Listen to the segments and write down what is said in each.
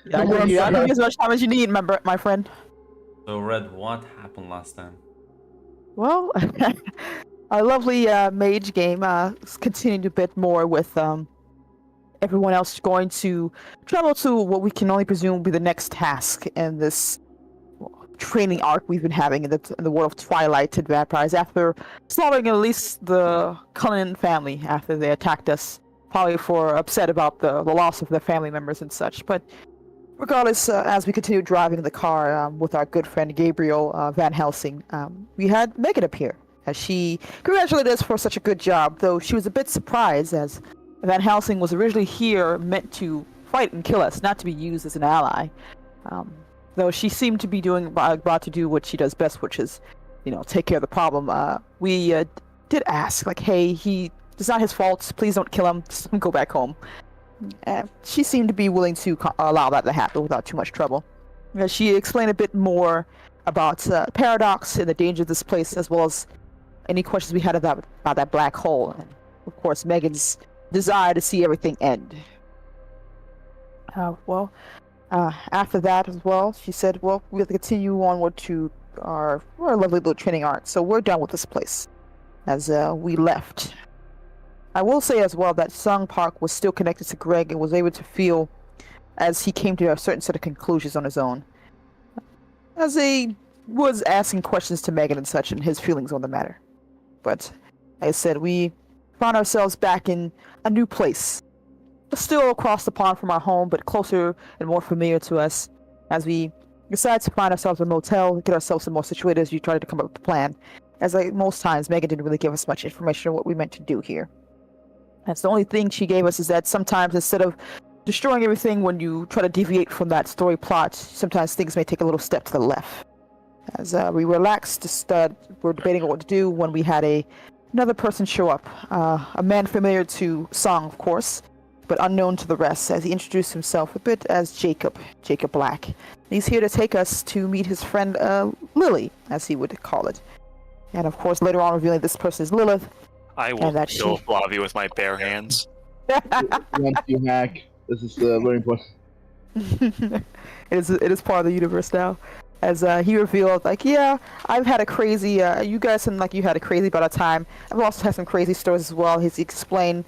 Yeah, I give you as much time as you need, my friend. So, Red, what happened last time? Well, our lovely mage game continued a bit more with everyone else going to travel to what we can only presume will be the next task in this training arc we've been having in the world of Twilight and vampires after slaughtering at least the Cullen family after they attacked us, probably for upset about the loss of their family members and such. But regardless, as we continued driving the car with our good friend Gabriel Van Helsing, we had Megan appear as she congratulated us for such a good job, though she was a bit surprised as Van Helsing was originally here meant to fight and kill us, not to be used as an ally. Though she seemed to be about to do what she does best, which is, take care of the problem. We did ask, like, hey, it's not his fault. Please don't kill him. Just go back home. She seemed to be willing to allow that to happen without too much trouble. She explained a bit more about Paradox and the danger of this place, as well as any questions we had about that black hole. And, of course, Megan's desire to see everything end. After that as well, she said, well, we have to continue onward to our lovely little training arc, so we're done with this place as we left. I will say as well that Sung Park was still connected to Greg and was able to feel as he came to a certain set of conclusions on his own, as he was asking questions to Megan and such and his feelings on the matter. But like I said, we found ourselves back in a new place, still across the pond from our home, but closer and more familiar to us, as we decided to find ourselves a motel, get ourselves some more situated as we tried to come up with a plan. As most times, Megan didn't really give us much information on what we meant to do here. That's the only thing she gave us, is that sometimes instead of destroying everything when you try to deviate from that story plot, sometimes things may take a little step to the left. As we relaxed, we're debating what to do when we had another person show up. A man familiar to Song, of course, but unknown to the rest, as he introduced himself a bit as Jacob Black. He's here to take us to meet his friend Lily, as he would call it. And of course, later on revealing this person is Lilith. I will kill Flavia with my bare hands. Once you hack, this is very important. It is part of the universe now. As he revealed, like, yeah, I've had a crazy, you guys seem like you had a crazy about a time. I've also had some crazy stories as well. He explained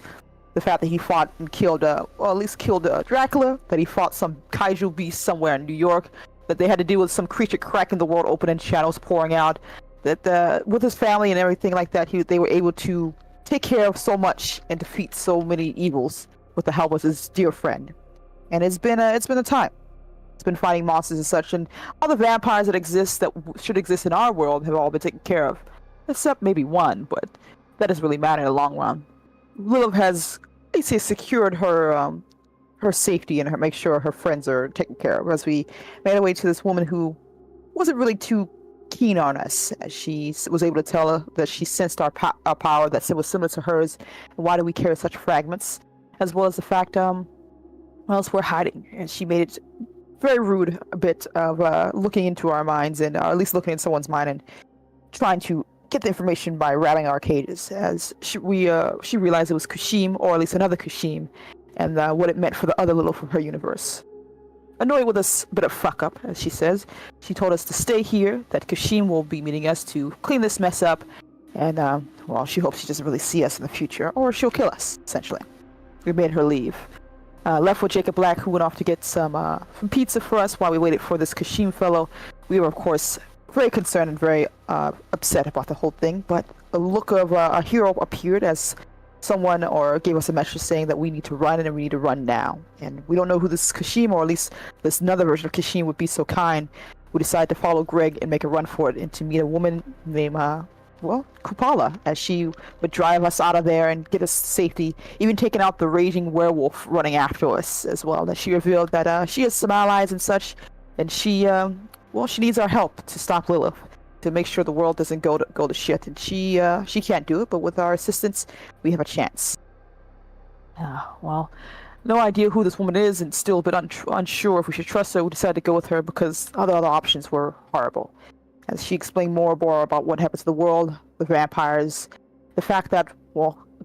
the fact that he fought and killed, at least killed Dracula, that he fought some kaiju beast somewhere in New York, that they had to deal with some creature cracking the world open and shadows pouring out, that with his family and everything like that, they were able to take care of so much and defeat so many evils with the help of his dear friend. And it's been a time. It's been fighting monsters and such, and all the vampires that exist, that should exist in our world, have all been taken care of. Except maybe one, but that doesn't really matter in the long run. Lilith has, secured her safety and make sure her friends are taken care of, as we made our way to this woman who wasn't really too keen on us, as she was able to tell her that she sensed our power that was similar to hers, and why do we carry such fragments, as well as the fact, what else we're hiding. And she made it very rude, a bit of looking into our minds, and or at least looking in someone's mind and trying to get the information by rattling our cages, as she realized it was Kushim, or at least another Kushim, and what it meant for the other Lilith from her universe. Annoyed with this bit of fuck up, as she says, she told us to stay here, that Kushim will be meeting us to clean this mess up, and she hopes she doesn't really see us in the future, or she'll kill us, essentially. We made her leave. Left with Jacob Black, who went off to get some pizza for us while we waited for this Kushim fellow. We were, of course, very concerned and very upset about the whole thing, but a look of a hero appeared as someone gave us a message saying that we need to run, and we need to run now. And we don't know who this Kushim, or at least this another version of Kushim, would be so kind. We decided to follow Greg and make a run for it, and to meet a woman named Kupala, as she would drive us out of there and get us safety, even taking out the raging werewolf running after us as well. That she revealed that she has some allies and such, and she needs our help to stop Lilith, to make sure the world doesn't go to shit. And she can't do it, but with our assistance, we have a chance. No idea who this woman is, and still a bit unsure if we should trust her. We decided to go with her because all the other options were horrible. As she explained more about what happened to the world, the vampires, the fact that,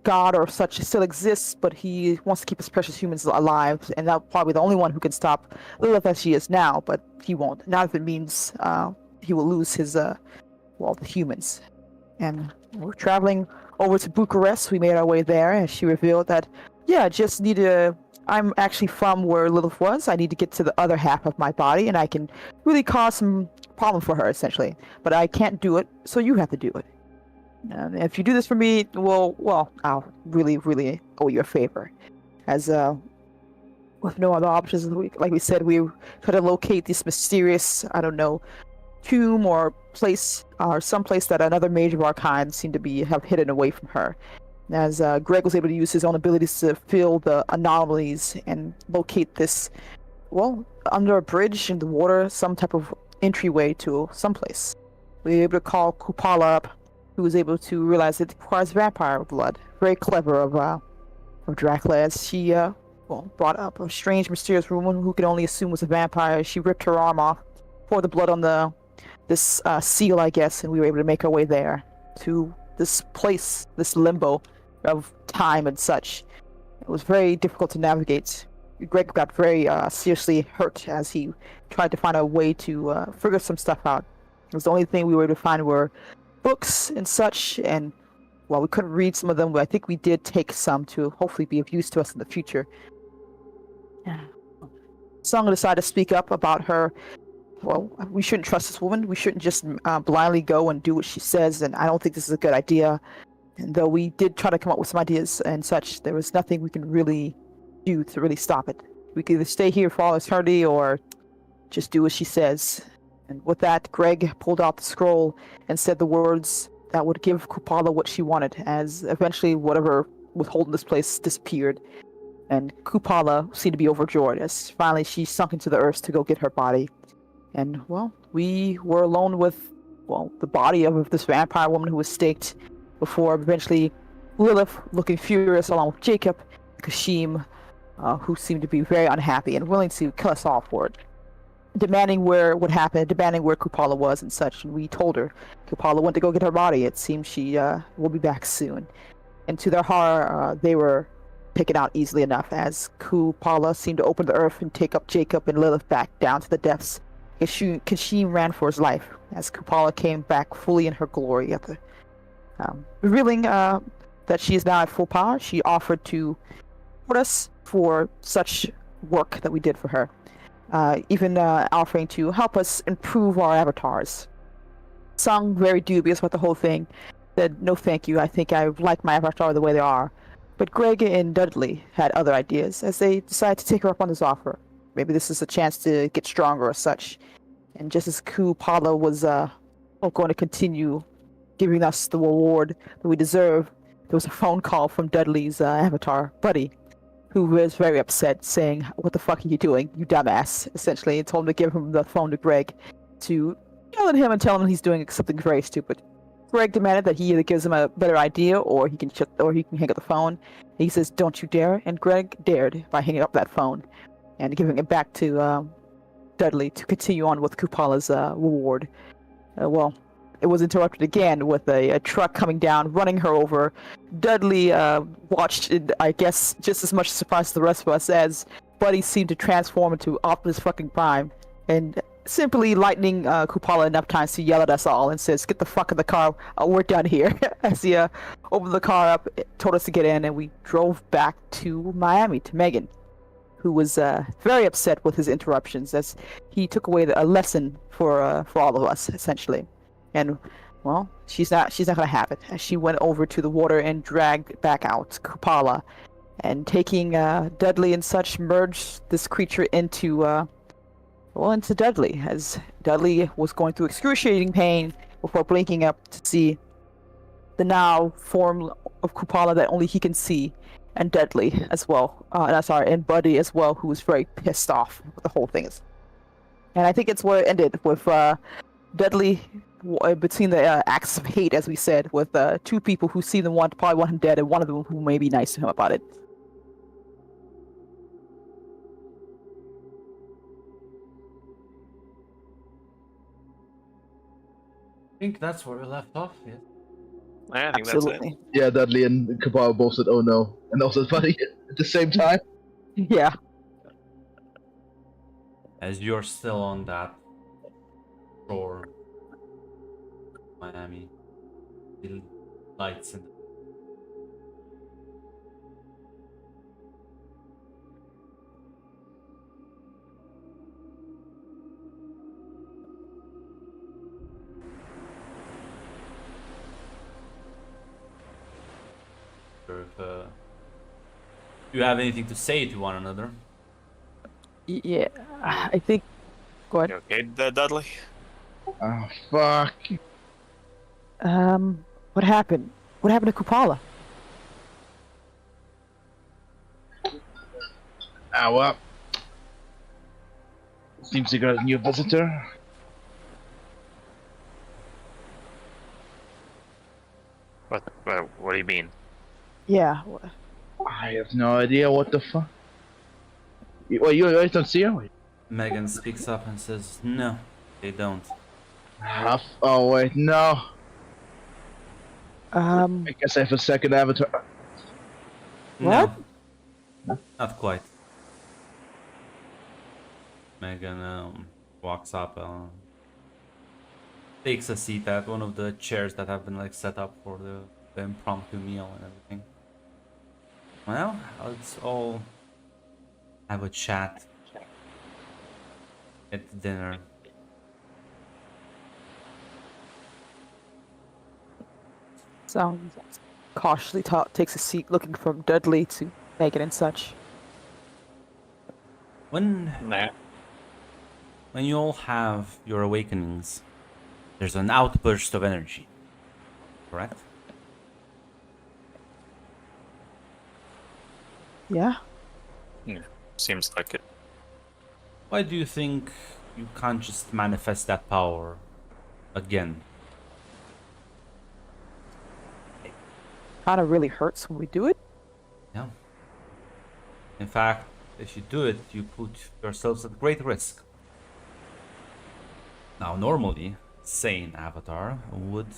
god or such still exists, but he wants to keep his precious humans alive, and that's probably the only one who can stop Lilith as she is now, but he won't. Not if it means he will lose his, the humans. And we're traveling over to Bucharest. We made our way there, and she revealed that, yeah, just need to. I'm actually from where Lilith was. I need to get to the other half of my body, and I can really cause some problem for her, essentially. But I can't do it, so you have to do it. And if you do this for me, well, I'll really, really owe you a favor. As with no other options, like we said, we try to locate this mysterious, I don't know, tomb or place or someplace that another mage of our kind seemed to have hidden away from her. As Greg was able to use his own abilities to feel the anomalies and locate this, under a bridge in the water, some type of entryway to someplace. We were able to call Kupala up, who was able to realize it requires vampire blood. Very clever of Dracula, as she brought up a strange, mysterious woman who could only assume was a vampire. She ripped her arm off, poured the blood on this seal, I guess, and we were able to make our way there to this place, this limbo of time and such. It was very difficult to navigate. Greg got very seriously hurt as he tried to find a way to figure some stuff out. It was the only thing we were able to find were books and such, and while we couldn't read some of them, I think we did take some to hopefully be of use to us in the future. Song decided to speak up about her. Well, we shouldn't trust this woman. We shouldn't just blindly go and do what she says, and I don't think this is a good idea. And though we did try to come up with some ideas and such, there was nothing we can really do to really stop it. We could either stay here for all eternity or just do as she says. And with that, Greg pulled out the scroll and said the words that would give Kupala what she wanted, as eventually whatever was holding this place disappeared. And Kupala seemed to be overjoyed as finally she sunk into the earth to go get her body. And, we were alone with, the body of this vampire woman who was staked before eventually Lilith, looking furious along with Jacob, Kashim, who seemed to be very unhappy and willing to kill us all for it. Demanding what happened, demanding where Kupala was and such, and we told her. Kupala went to go get her body. It seems she will be back soon. And to their horror, they were taken out easily enough, as Kupala seemed to open the earth and take up Jacob and Lilith back down to the depths. Kashim ran for his life, as Kupala came back fully in her glory at the revealing that she is now at full power. She offered to support us for such work that we did for her. Even offering to help us improve our avatars. Sung, very dubious about the whole thing, said, no thank you, I think I like my avatar the way they are. But Greg and Dudley had other ideas, as they decided to take her up on this offer. Maybe this is a chance to get stronger or such. And just as Kupala was going to continue giving us the reward that we deserve, there was a phone call from Dudley's avatar, Buddy, who was very upset, saying, what the fuck are you doing, you dumbass, essentially, and told him to give him the phone to Greg to yell at him and tell him he's doing something very stupid. Greg demanded that he either gives him a better idea or he can hang up the phone. He says, don't you dare, and Greg dared by hanging up that phone and giving it back to Dudley to continue on with Kupala's reward. It was interrupted again with a truck coming down, running her over. Dudley watched, I guess, just as much surprised as the rest of us, as Buddy seemed to transform into Optimus fucking Prime, and simply lightning Kupala enough times to yell at us all and says, get the fuck in the car, we're done here. As he opened the car up, told us to get in, and we drove back to Miami, to Megan, who was very upset with his interruptions, as he took away a lesson for all of us, essentially. And, she's not gonna have it. As she went over to the water and dragged back out Kupala, and taking Dudley and such, merged this creature into Dudley, as Dudley was going through excruciating pain before blinking up to see the now form of Kupala that only he can see, and Dudley as well. And Buddy as well, who was very pissed off with the whole thing. And I think it's where it ended, with Dudley between the acts of hate, as we said, with two people who see them probably want him dead, and one of them who may be nice to him about it. I think that's where we left off, yeah. I think that's it. Absolutely. Yeah, Dudley and Kabal both said, "Oh no," and also funny at the same time. Yeah. As you're still on that shore, Miami, the lights in the if you have anything to say to one another. Yeah. I think. Go ahead. You okay, Dudley? Oh fuck! What happened? What happened to Kupala? Ah well. Seems you got a new visitor. What do you mean? Yeah. I have no idea what the fuck. Wait, you guys don't see her? Megan speaks up and says, "No, they don't." Oh wait, no. I Um. guess I have a second avatar. What? No, not quite. Megan walks up, takes a seat at one of the chairs that have been like set up for the impromptu meal and everything. Well, let's all have a chat at dinner. Sounds cautiously takes a seat, looking from Dudley to Megan and such. When Nah. when you all have your awakenings, there's an outburst of energy, correct? Yeah. Seems like it. Why do you think you can't just manifest that power again? Kind of really hurts when we do it. Yeah. In fact, if you do it, you put yourselves at great risk. Now, normally, sane avatar would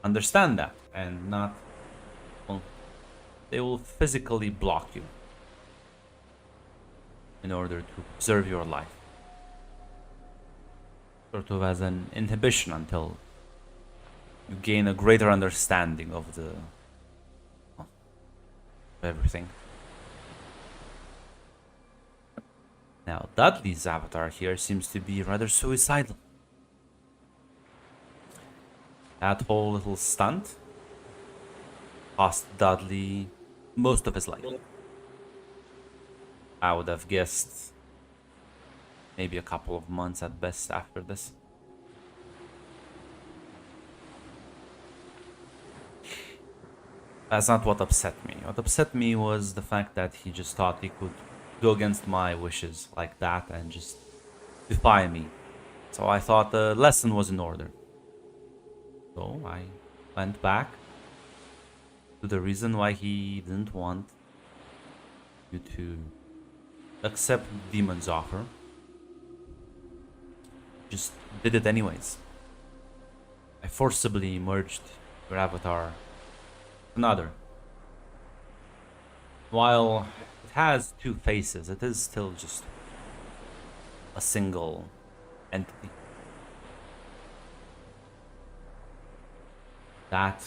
understand that and not. Well, they will physically block you in order to preserve your life. Sort of as an inhibition until you gain a greater understanding of of everything. Now, Dudley's avatar here seems to be rather suicidal. That whole little stunt cost Dudley most of his life. I would have guessed maybe a couple of months at best after this. That's not what upset me. What upset me was the fact that he just thought he could go against my wishes like that and just defy me. So I thought the lesson was in order. So I went back to the reason why he didn't want you to accept the demon's offer. Just did it anyways. I forcibly merged your avatar with another. While it has two faces, it is still just a single entity. That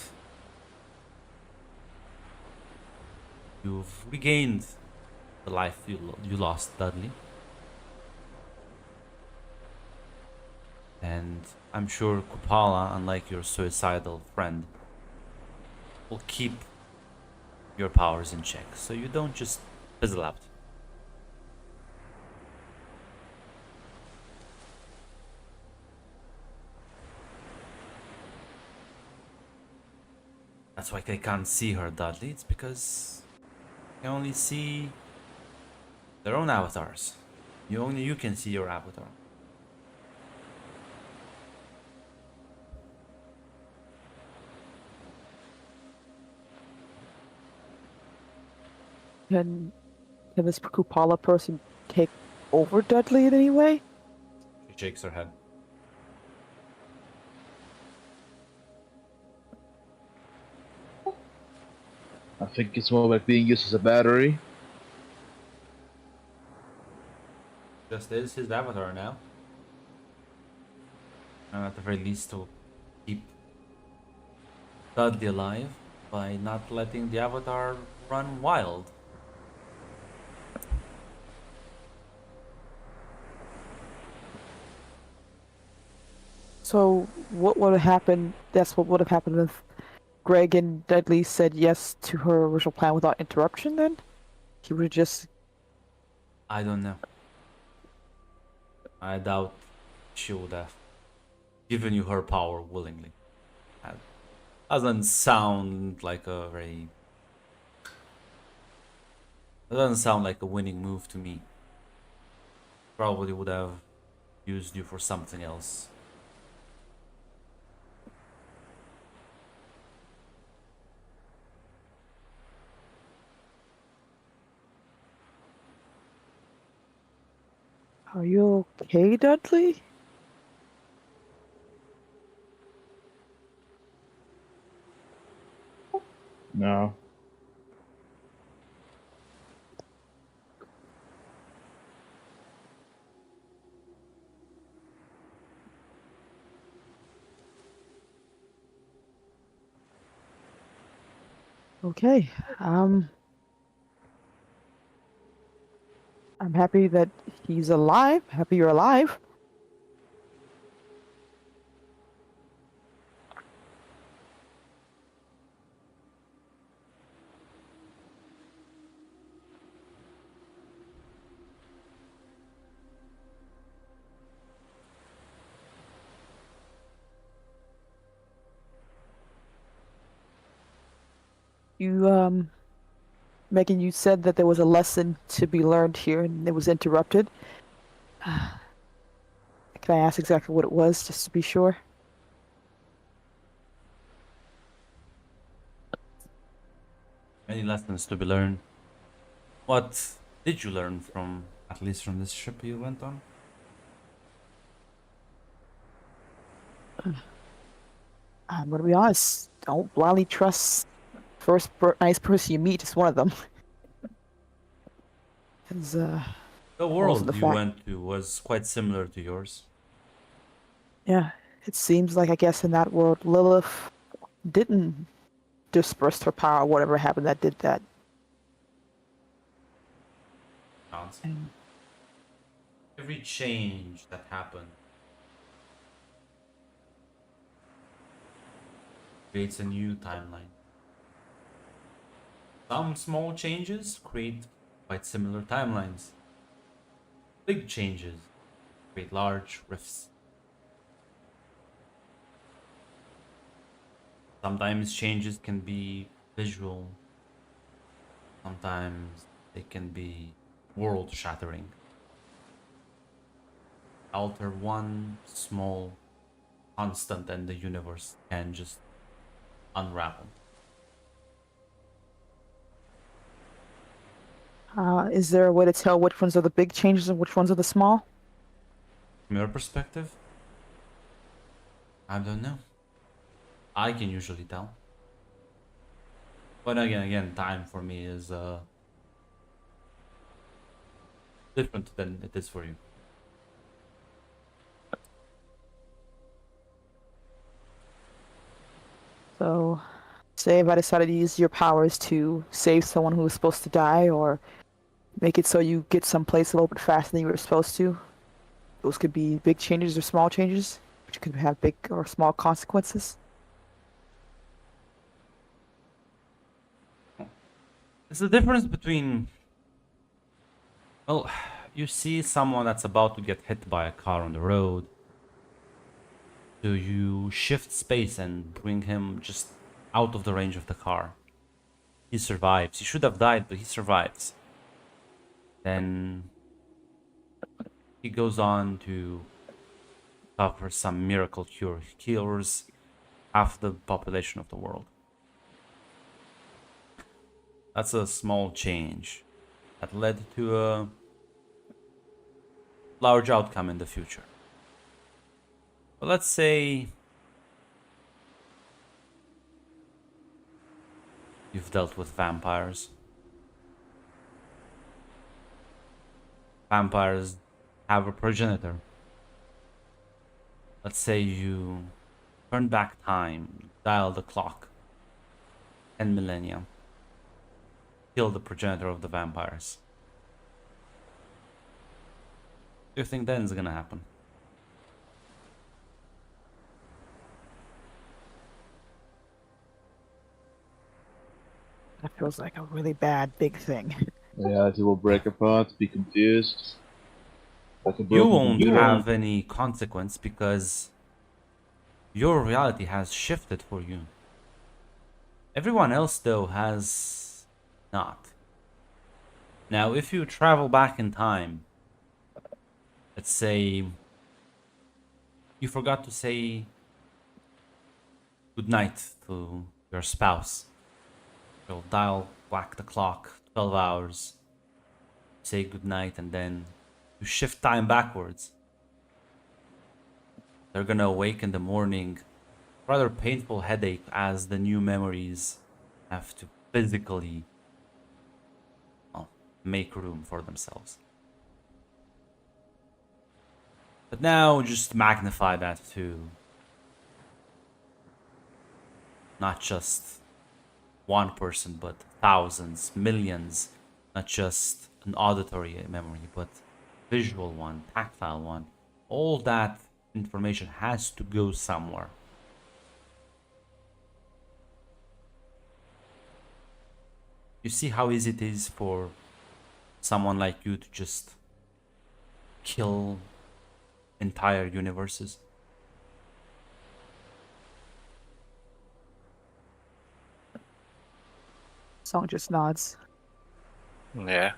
you've regained the life you lost, Dudley. And I'm sure Kupala, unlike your suicidal friend, will keep your powers in check, so you don't just fizzle out. That's why they can't see her, Dudley. It's because they only see their own avatars. Only you can see your avatar. Can this Kupala person take over Dudley in any way? She shakes her head. I think it's more like being used as a battery. Just is his avatar now. And at the very least to keep Dudley alive by not letting the avatar run wild. So what would have happened? That's what would have happened if Greg and Dudley said yes to her original plan without interruption. Then he would have just. I don't know. I doubt she would have given you her power willingly. That doesn't sound like a very. That doesn't sound like a winning move to me. Probably would have used you for something else. Are you okay, Dudley? No. Okay. I'm happy that he's alive. Happy you're alive. You, Megan, you said that there was a lesson to be learned here and it was interrupted. Can I ask exactly what it was, just to be sure? Many lessons to be learned. What did you learn from, at least from this trip you went on? I'm gonna be honest. Don't blindly trust nice person you meet. Is one of them. 'Cause, The also the world you fact, went to was quite similar to yours. yeah, it seems like I guess in that world Lilith didn't disperse her power. Whatever happened that did that. Sounds. And Every change that happened creates a new timeline. Some small changes create quite similar timelines. Big changes create large rifts. Sometimes changes can be visual, sometimes they can be world shattering. Alter one small constant and the universe can just unravel. is there a way to tell which ones are the big changes and which ones are the small? From your perspective, I don't know. I can usually tell. But again, time for me is different than it is for you. So, say if I decided to use your powers to save someone who was supposed to die, or make it so you get someplace a little bit faster than you were supposed to. Those could be big changes or small changes, which could have big or small consequences. It's the difference between, well, you see someone that's about to get hit by a car on the road. Do you shift space and bring him just out of the range of the car? He survives. He should have died, but he survives. Then he goes on to suffer some miracle cure. He cures half the population of the world. That's a small change that led to a large outcome in the future. But let's say you've dealt with vampires. Vampires have a progenitor. Let's say you turn back time, dial the clock, 10 millennia, kill the progenitor of the vampires. What do you think then is gonna happen? That feels like a really bad big thing. Reality will break apart, be confused. Like a You broken won't computer. have any consequence because your reality has shifted for you. Everyone else, though, has not. Now, if you travel back in time, let's say you forgot to say goodnight to your spouse, you'll dial back the clock 12 hours, say goodnight, and then you shift time backwards. They're gonna awake in the morning, rather painful headache as the new memories have to physically, well, make room for themselves. But now just magnify that to not just one person, but thousands, millions, not just an auditory memory, but visual one, tactile one. All that information has to go somewhere. You see how easy it is for someone like you to just kill entire universes? Song just nods. Yeah.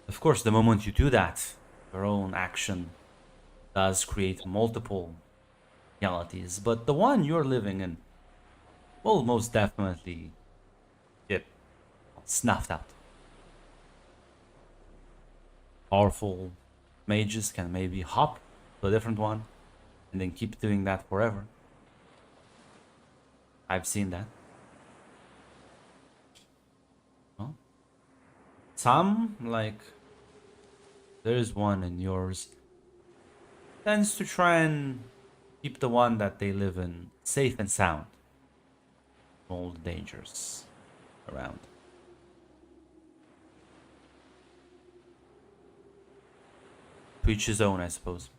Of course, the moment you do that, your own action does create multiple realities, but the one you're living in will most definitely get snuffed out. Powerful mages can maybe hop to a different one and then keep doing that forever. I've seen that. Well, some, like, there's one in yours, tends to try and keep the one that they live in safe and sound from all the dangers around. To each his own, I suppose.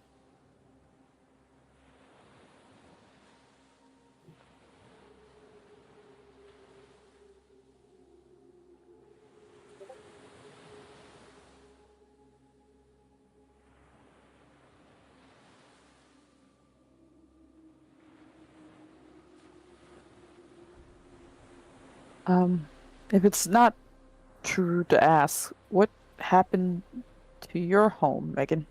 Um, if it's not true to ask, what happened to your home, Megan?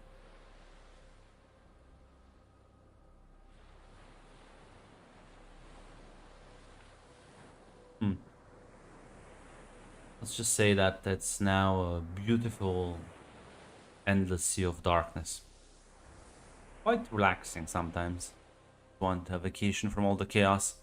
Hmm. Let's just say that it's now a beautiful, endless sea of darkness. Quite relaxing sometimes. Want a vacation from all the chaos.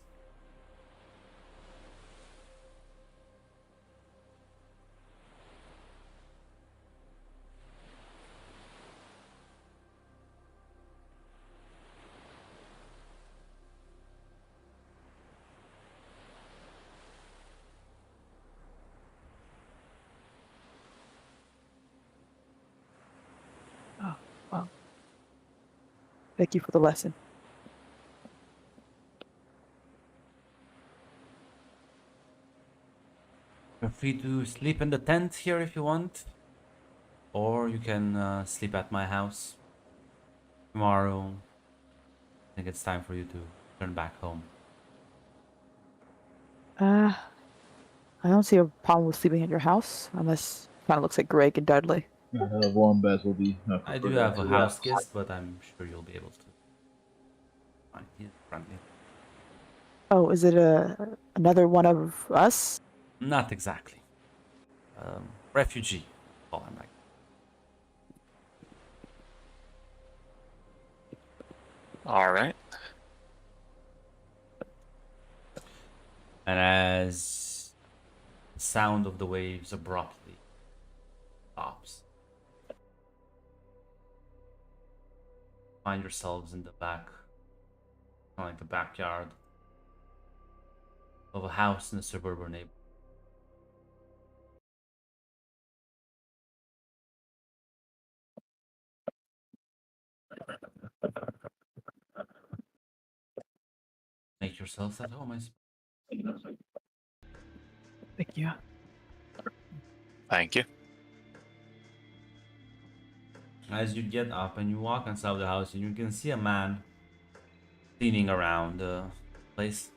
Oh, well, thank you for the lesson. Feel free to sleep in the tent here if you want, or you can sleep at my house tomorrow. I think it's time for you to turn back home. Uh, I don't see a problem with sleeping at your house, unless it kind of looks like Greg and Dudley. A warm bed will be I do preferred have a to house that. guest, but I'm sure you'll be able to. Fine, he's friendly. Oh, is it another one of us? Not exactly. Refugee. Call him like. All right. And as sound of the waves abruptly stops. Find yourselves in the back, like the backyard of a house in a suburban neighborhood. Make yourselves at home, I suppose. Thank you. Thank you. As you get up and you walk inside the house, and you can see a man cleaning around the place.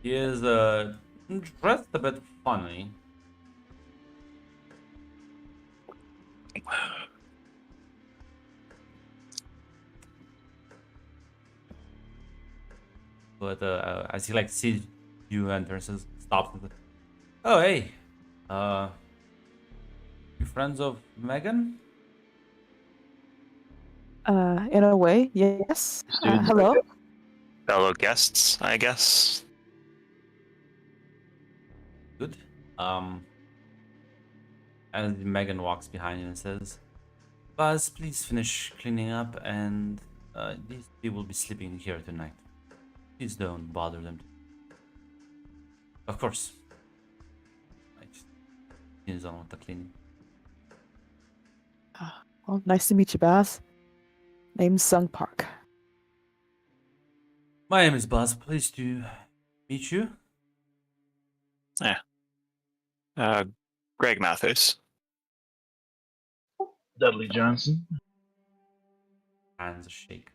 He is dressed a bit funny. But as he like sees you enter, says, stops and says, "Oh hey, uh, you friends of Megan?" In a way, yes. Students, I Hello. guess. Fellow guests, I guess. Good. And Megan walks behind you and says, "Buzz, please finish cleaning up, and these people will be sleeping here tonight. Please don't bother them." Of course. I just continues on with the cleaning. Well, nice to meet you, Baz. Name's Sung Park. My name is Buzz. Pleased to meet you. Greg Mathers. Dudley Johnson. Hands shake.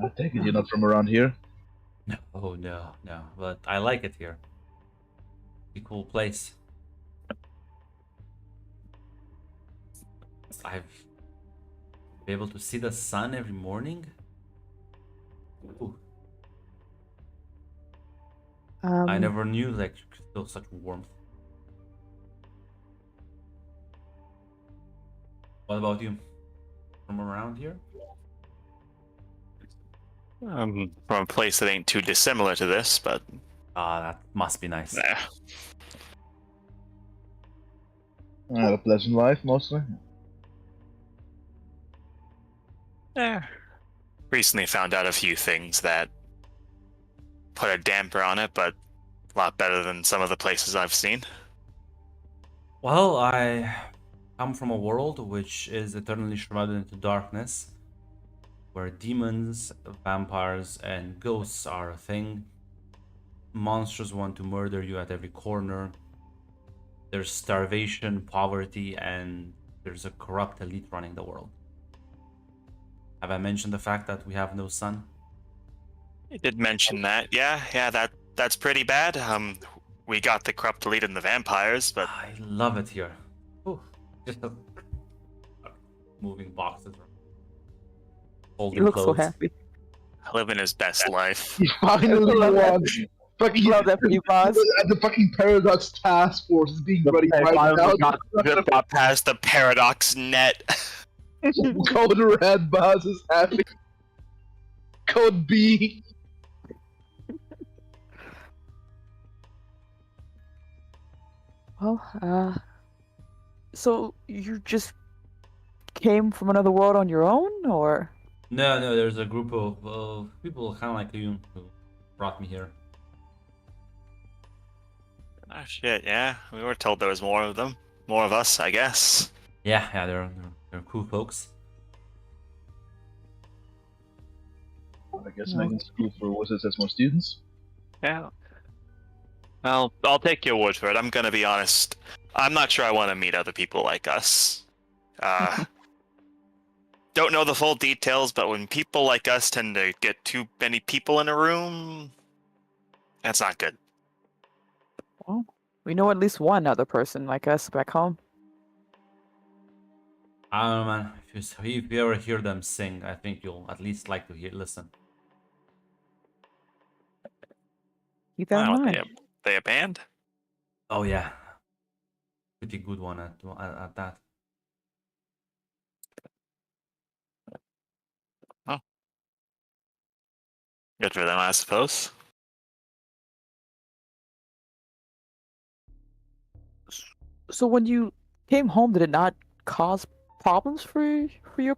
I take it you're not from around here. No, no, no. But I like it here. It's a cool place. I've been able to see the sun every morning. Ooh, I never knew like you could feel such warmth. What about you? From around here? From a place that ain't too dissimilar to this, but Ah, that must be nice. eh. I had a pleasant life, mostly. Recently found out a few things that put a damper on it, but a lot better than some of the places I've seen. Well, I come from a world which is eternally shrouded into darkness, where demons, vampires, and ghosts are a thing. Monsters want to murder you at every corner. There's starvation, poverty, and there's a corrupt elite running the world. Have I mentioned the fact that we have no sun? You did mention that. Yeah, that's pretty bad. We got the corrupt elite and the vampires, but I love it here. Ooh, just moving boxes. You Folding look so clothes. happy. living his best life. He finally Love that. won. Fucking Love that for you, Baz. the fucking Paradox Task Force is being bloody wiped out. Got past the paradox net. Code Red Buzz is happy. Code B. Well, so you just came from another world on your own, or? No, there's a group of people kind of like you who brought me here. Oh shit, yeah. We were told there was more of them. More of us, I guess. Yeah, they're cool folks. I guess No. Megan's school for wizards has more students. Yeah. Well, I'll take your word for it. I'm gonna be honest. I'm not sure I want to meet other people like us. Don't know the full details, but when people like us tend to get too many people in a room, that's not good. Well, we know at least one other person like us back home. I don't know, man. If you ever hear them sing, I think you'll at least like to listen. Keep that in Wow, mind. they a band? Oh yeah, pretty good one at that. Oh, good for them, I suppose. So when you came home, did it not cause problems for your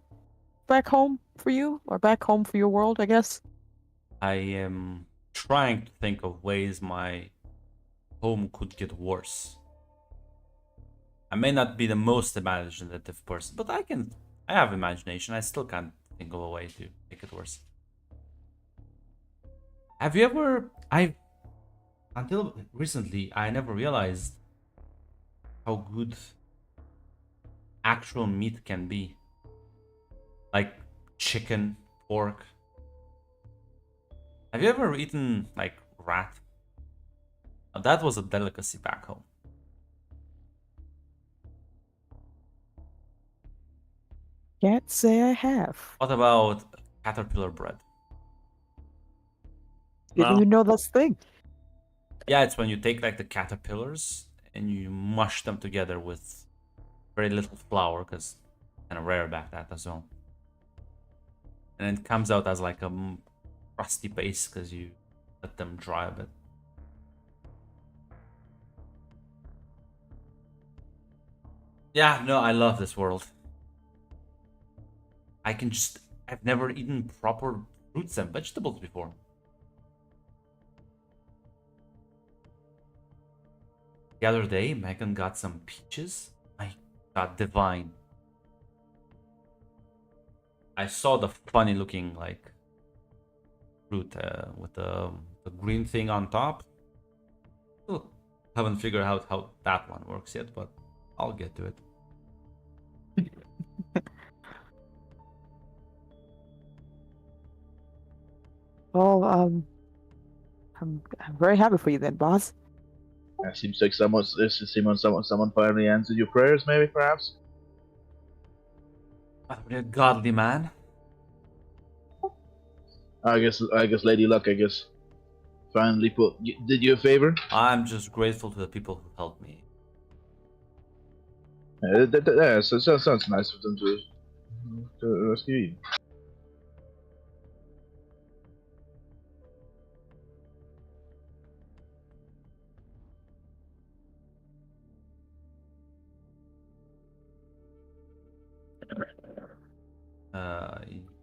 back home for you, or back home for your world? I guess. I am trying to think of ways my home could get worse. I may not be the most imaginative person, but I have imagination. I still can't think of a way to make it worse. Have you ever? Until recently, I never realized how good actual meat can be. Like chicken, pork. Have you ever eaten like rat? Now, that was a delicacy back home. Can't say I have. What about caterpillar bread? Didn't Well, even know that's a thing. Yeah, it's when you take like the caterpillars and you mush them together with very little flour, because kind of rare back that as well. And it comes out as like a crusty paste because you let them dry a bit. Yeah, no, I love this world. I've never eaten proper fruits and vegetables before. The other day, Megan got some peaches. My God, divine. I saw the funny looking like fruit with the green thing on top. Still haven't figured out how that one works yet, but I'll get to it. Well, I'm very happy for you then, boss. It seems like someone finally answered your prayers, maybe, perhaps? A godly man. I guess Lady Luck, finally did you a favor. I'm just grateful to the people who helped me. Yeah, so sounds nice of them to rescue you.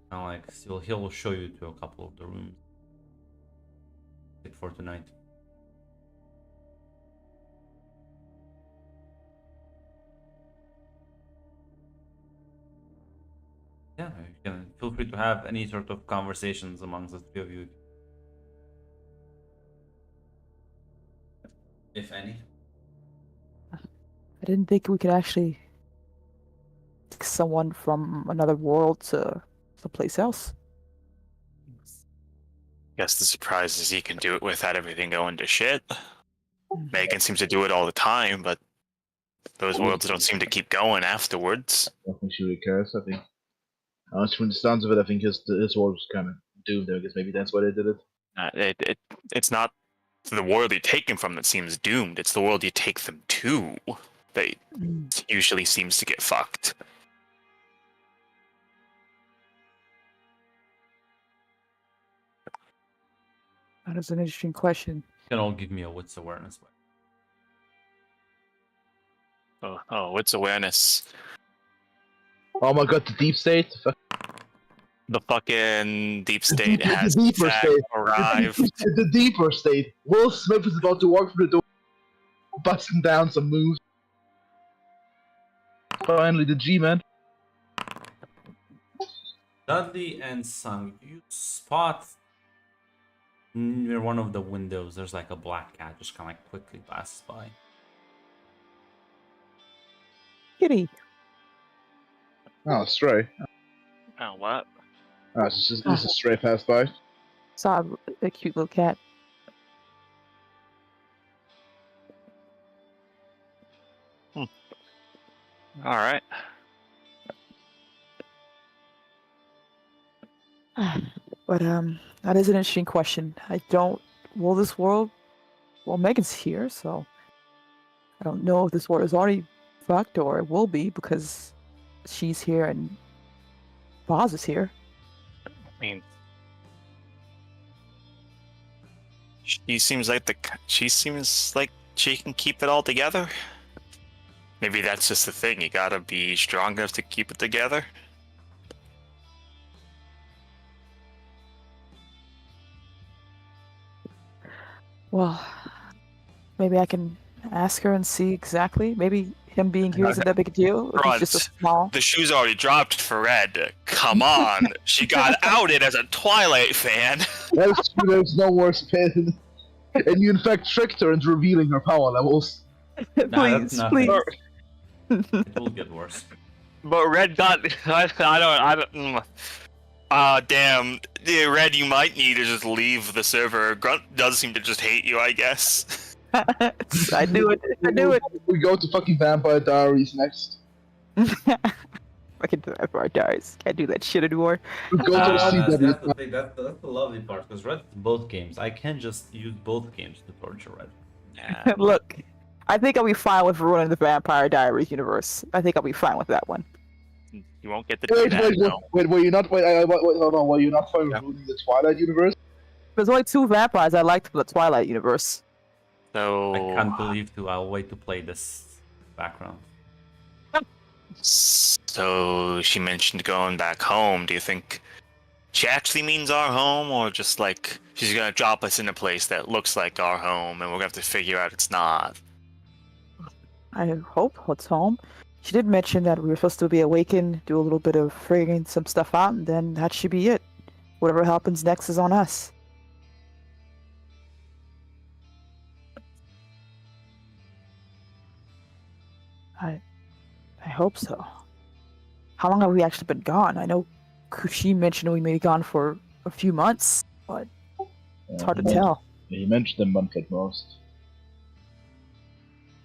Like he'll show you to a couple of the rooms for tonight. Yeah, you can feel free to have any sort of conversations amongst the three of you, if any. I didn't think we could actually take someone from another world to someplace else. guess the surprise is he can do it without everything going to shit. Megan seems to do it all the time, but those worlds don't seem to keep going afterwards. I don't think she really cares. I think, honestly, from the sounds of it, I think his world was kind of doomed. I guess maybe that's why they did it. It's not the world you take them from that seems doomed. It's the world you take them to that usually seems to get fucked. That is an interesting question. You can all give me a wits awareness. What's awareness? Oh my god, the deep state. The fucking deep The state has deeper state. arrived. The deeper state. Will Smith is about to walk through the door, busting down some moves. Finally, the G-man. Dudley and Sung, you spot near one of the windows. There's like a black cat just kind of like quickly passes by. Kitty. Oh, stray. Oh, what? Oh, it's just a stray pass by. Saw a cute little cat. All right. But that is an interesting question. I don't. Well, this world. Well, Megan's here, so I don't know if this war is already fucked or it will be because she's here and Boz is here. I mean, she seems like she can keep it all together. Maybe that's just the thing. You gotta be strong enough to keep it together. Well, maybe I can ask her and see exactly. Maybe him being here isn't that big a deal. If he's just a Front. small. The shoe's already dropped for Red. Come on. She got outed as a Twilight fan. That's true, there's no worse pain. And you in fact tricked her into revealing her power levels. Nah, that's Please, nothing. please. It will get worse. But Red got. Damn. Yeah, Red, you might need to just leave the server. Grunt does seem to just hate you, I guess. I knew it. I knew it. We go to fucking Vampire Diaries next. Fucking Vampire Diaries. Can't do that shit anymore. We go to the That's CW. the thing. That's the lovely part because Red both games. I can just use both games to torture Red. Yeah. Look, I think I'll be fine with ruining the Vampire Diaries universe. I think I'll be fine with that one. You won't get to do that, no. Wait, were you not? Wait, hold on. Were you not fine with ruining the Twilight universe? There's only 2 vampires I liked from the Twilight universe. So. I can't believe I'll wait to play this background. So she mentioned going back home. Do you think she actually means our home, or just like she's gonna drop us in a place that looks like our home, and we're gonna have to figure out it's not? I hope it's home. She did mention that we were supposed to be awakened, do a little bit of figuring some stuff out, and then that should be it. Whatever happens next is on us. I hope so. How long have we actually been gone? I know Kushi mentioned we may be gone for a few months, but it's hard to tell. He mentioned a month at most.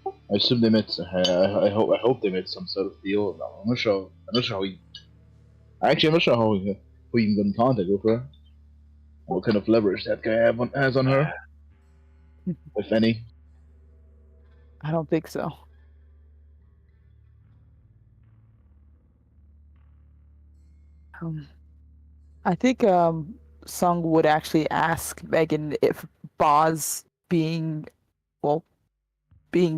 I assume they made. I hope they made some sort of deal. I'm not sure. I'm not sure how he. Actually, I'm not sure how he even got in contact with her. What kind of leverage that guy has on her, if any. I don't think so. I think Sung would actually ask Megan if Boz being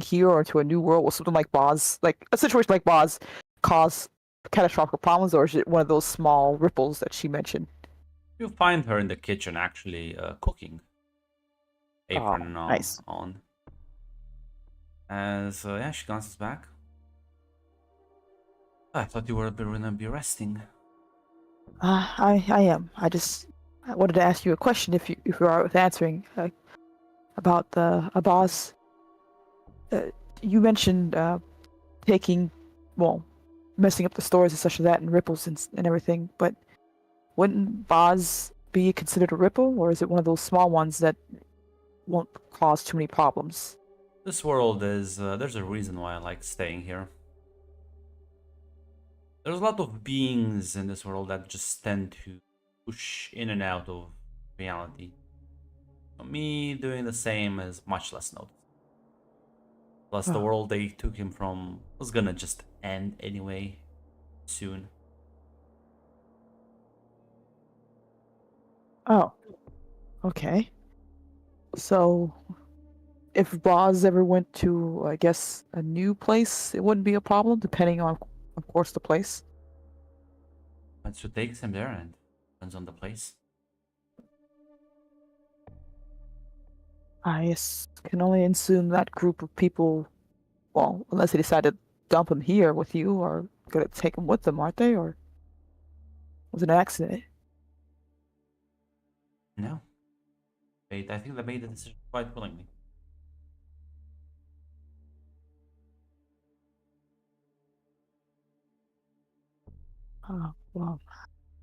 here or to a new world or something like Boz, like a situation like Boz, cause catastrophic problems, or is it one of those small ripples that she mentioned? You find her in the kitchen actually cooking. Apron nice. on. As yeah, she glances back. I thought you were gonna be resting. I am. I wanted to ask you a question if you're alright with answering about the Boz. You mentioned messing up the stores and such as that, and ripples and everything. But wouldn't Boz be considered a ripple, or is it one of those small ones that won't cause too many problems? This world is there's a reason why I like staying here. There's a lot of beings in this world that just tend to push in and out of reality. So me doing the same is much less noticeable. Plus, the world they took him from was gonna just end anyway, soon. Oh, okay. So, if Boz ever went to, I guess, a new place, it wouldn't be a problem, depending on, of course, the place. That's what takes him there, and depends on the place. I can only assume that group of people, well, unless they decide to dump him here with you, are gonna take him with them, aren't they? Or was it an accident? No. I think they made the decision quite willingly. Well,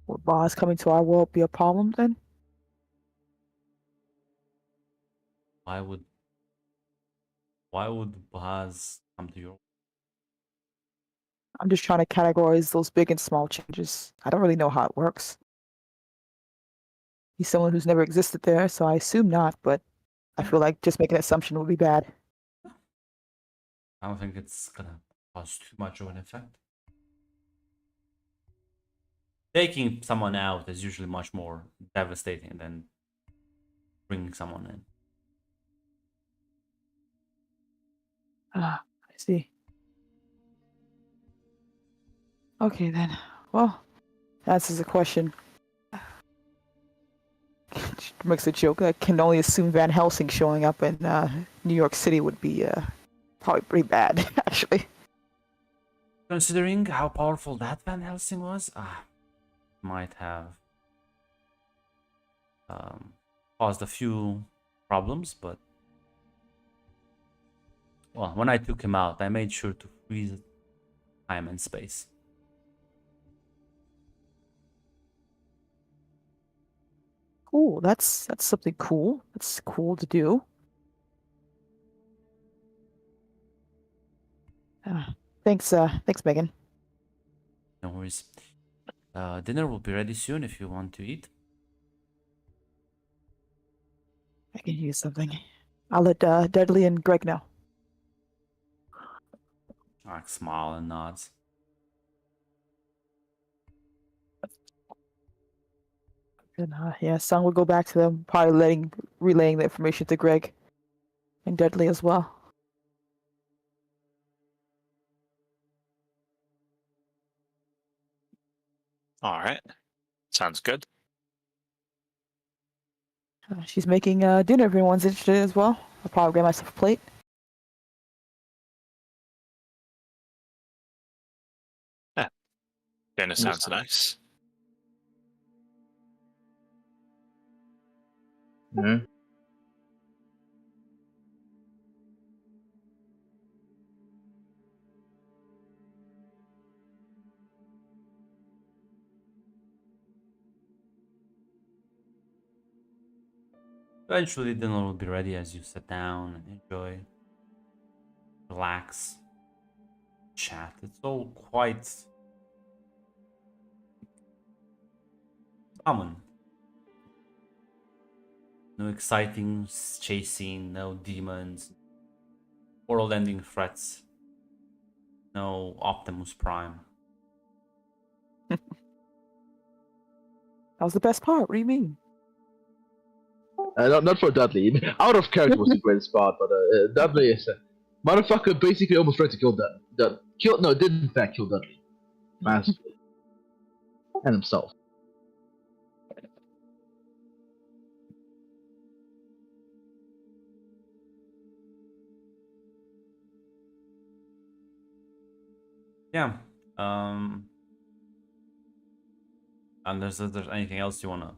would Boz coming to our world be a problem then? Why would Baz come to your? I'm just trying to categorize those big and small changes. I don't really know how it works. He's someone who's never existed there, so I assume not, but I feel like just making an assumption would be bad. I don't think it's gonna cause too much of an effect. Taking someone out is usually much more devastating than bringing someone in. Ah, I see. Okay then. Well, that's just a question. She makes a joke. I can only assume Van Helsing showing up in New York City would be probably pretty bad, actually. Considering how powerful that Van Helsing was, might have caused a few problems, but well, when I took him out, I made sure to freeze time and space. Cool. That's something cool. That's cool to do. Thanks, Megan. No worries. Dinner will be ready soon if you want to eat. I can use something. I'll let Dudley and Greg know. Like smile and nods. And yeah, Sung will go back to them, probably relaying the information to Greg and Dudley as well. All right. Sounds good. She's making dinner if everyone's interested as well. I'll probably grab myself a plate. Dinner sounds nice. Yeah. Eventually, dinner will be ready as you sit down and enjoy, relax, chat. It's all quite common. No exciting chase scene, no demons, world-ending threats, no Optimus Prime. That was the best part. What do you mean? Not for Dudley. Out of character was the greatest part, but Dudley is motherfucker basically almost tried to kill did in fact kill Dudley massively and himself. Yeah. Unless there's anything else you want to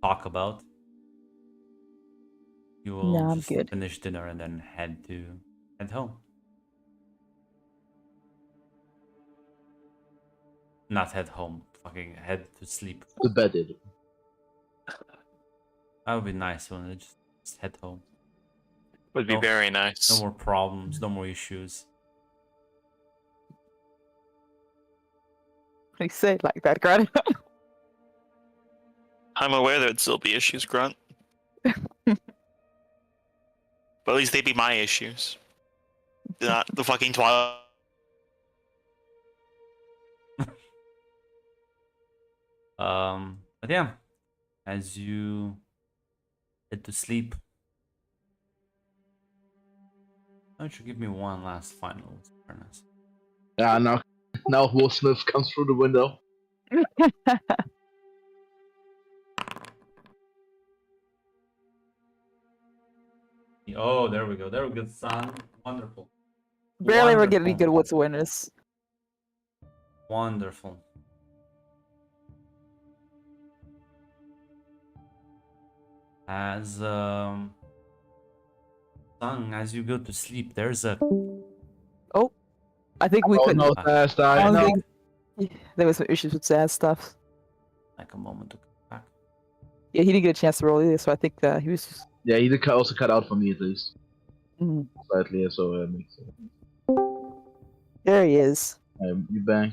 talk about, you will Nah, I'm just good. finish dinner and then head home. Not head home, fucking head to sleep. The bed did. That would be nice when just head home. Would be No- very nice. No more problems, no more issues. What do you say it like that, Grant? I'm aware there'd still be issues, Grunt. But at least they'd be my issues. Not the fucking Twilight. But yeah, as you head to sleep, why don't you give me one last final awareness? Yeah, now Will Smith comes through the window. Oh, there we go. There we go, son. Wonderful. Barely ever get any Wonderful. good what's awareness. Wonderful. As Sung, as you go to sleep, there's a Oh, I think we could. No, fast I I don't know. think there was some issues with sad stuff. like a moment to come back. Yeah, he didn't get a chance to roll either, so I think he was just. Yeah, he did also cut out for me at least Mm, slightly, so makes sense. there he is. You back?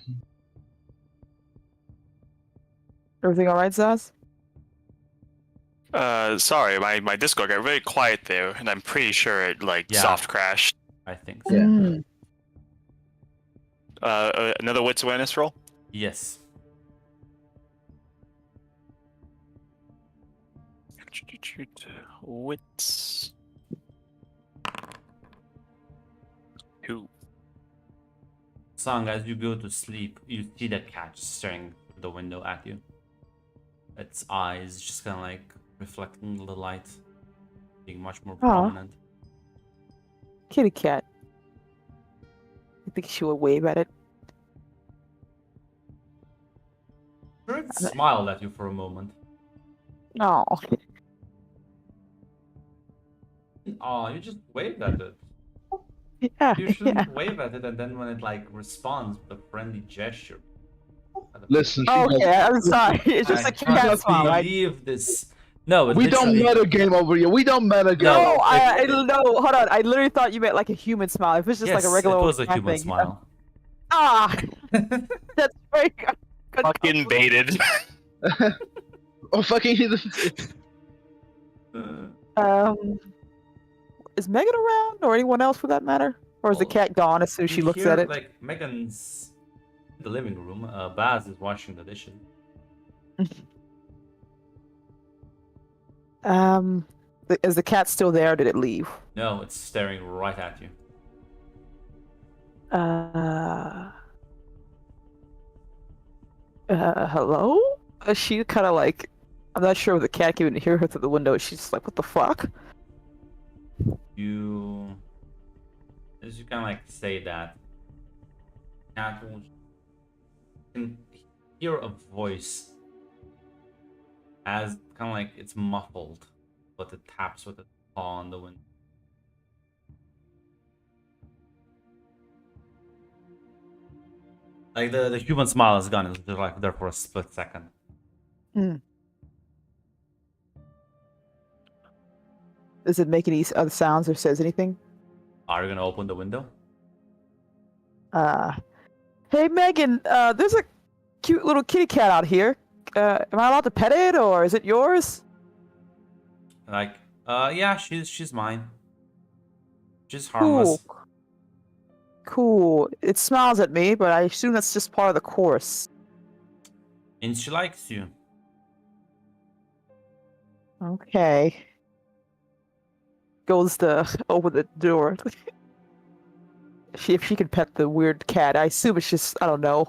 Everything all right, Zaz? Sorry, my Discord got very quiet there, and I'm pretty sure it Yeah. soft crashed. I think so. Yeah. Mm. Another wits awareness roll. Yes. Wits. 2. Song, as you go to sleep, you see the cat staring through the window at you. Its eyes just kind of like reflecting the light, being much more prominent. Kitty cat. I think she would wave at it. Sure, it smiled at you for a moment. No. Oh, you just waved at it. Yeah. You shouldn't wave at it, and then when it like responds with a friendly gesture. Listen, she Okay, I'm sorry. It's just I a cat can't smile, right? believe this. No, we don't literally- metagame over here. We don't metagame. No, No, no, hold on. I literally thought you meant like a human smile. If it's just yes, like a regular it old was a cat human thing. smile. Ah, that's very good. Fucking baited. Oh, fucking. Is Megan around or anyone else for that matter? Or is the Well, cat gone as soon as she You looks hear, at it? Like Megan's in the living room. Baz is washing the dishes. Is the cat still there or did it leave? No, it's staring right at you. Hello? She kind of like, I'm not sure if the cat can even hear her through the window. She's just like, what the fuck? You, as you kind of like say that, cat will can hear a voice as kind of like it's muffled, but it taps with a paw on the window. Like the human smile is gone. It's just like there for a split second. Does it make any other sounds or says anything? Are you gonna open the window? Hey Megan, there's a cute little kitty cat out here. Am I allowed to pet it or is it yours? Like, yeah, she's mine. She's harmless. Cool. It smiles at me, but I assume that's just part of the course. And she likes you. Okay. Goes to open the door. If she can pet the weird cat, I assume it's just, I don't know.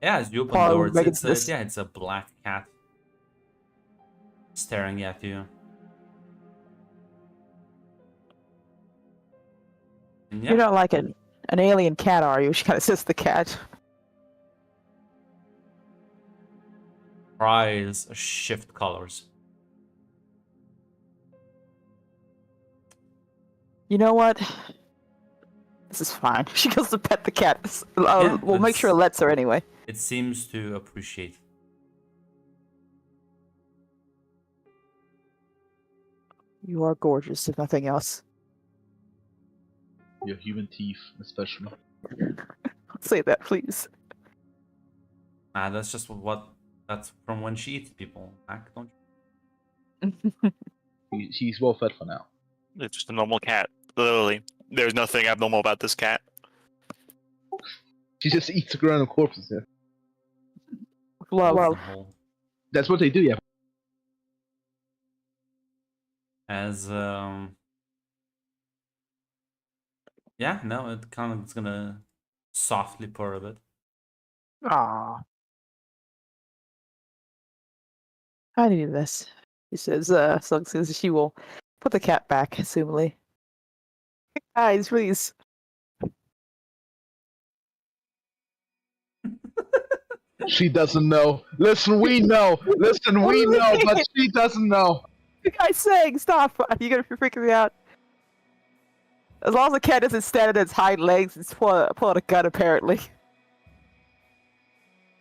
Yeah, as you open Part the of door, Megan's this- yeah, it's a black cat staring at you. And yeah, You're not like an alien cat, are you? She kind of says to the cat. her eyes shift colors. You know what? This is fine. She goes to pet the cat. Yeah, We'll make sure it lets her anyway. It seems to appreciate. You are gorgeous, if nothing else. Your human teeth, especially. Say that, please. That's just that's from when she eats people. Mac, don't He's well fed for now. It's just a normal cat. Literally. There's nothing abnormal about this cat. She just eats random corpses. Yeah. Well, you? That's what they do. Yeah. As yeah, no, it kind of is gonna softly purr a bit. ah, I needed this. She says, so says she will put the cat back, assumably. Guys, please. She doesn't know. Listen, we know. Listen, we know, but she doesn't know. You guys saying, stop! You're gonna be freaking me out. As long as the cat doesn't stand on its hind legs, it's pull out a gun, apparently.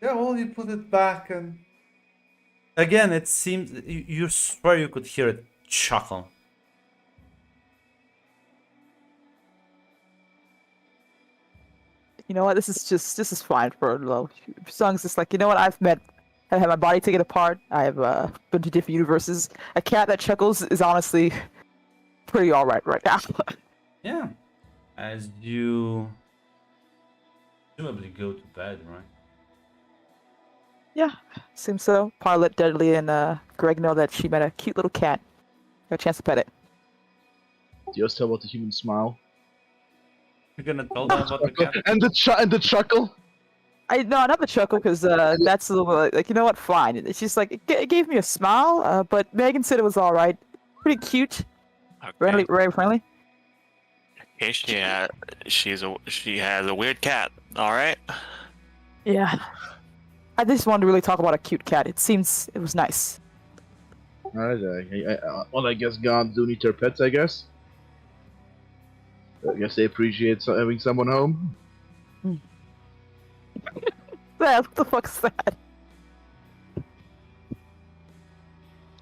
Yeah, well, you put it back and again, it seems you swear you could hear it chuckle. You know what? This is fine for a little. Sung's just like, you know what? I've had my body taken apart. I've been to different universes. A cat that chuckles is honestly pretty alright right now. Yeah. As you Presumably go to bed, right? Yeah, seems so. Probably let Dudley and Greg know that she met a cute little cat. Got a chance to pet it. Do you guys tell about the human smile? You're gonna tell them about the cat? And the chuckle. No, not the chuckle, because that's a little like, you know what? Fine. It's just like it gave me a smile, but Megan said it was all right. Pretty cute, Okay. very friendly. Okay, she has a weird cat. All right. Yeah. I just wanted to really talk about a cute cat. It was nice. Alright, well, I guess gods do need their pets, I guess. I guess they appreciate having someone home. What the fuck's that?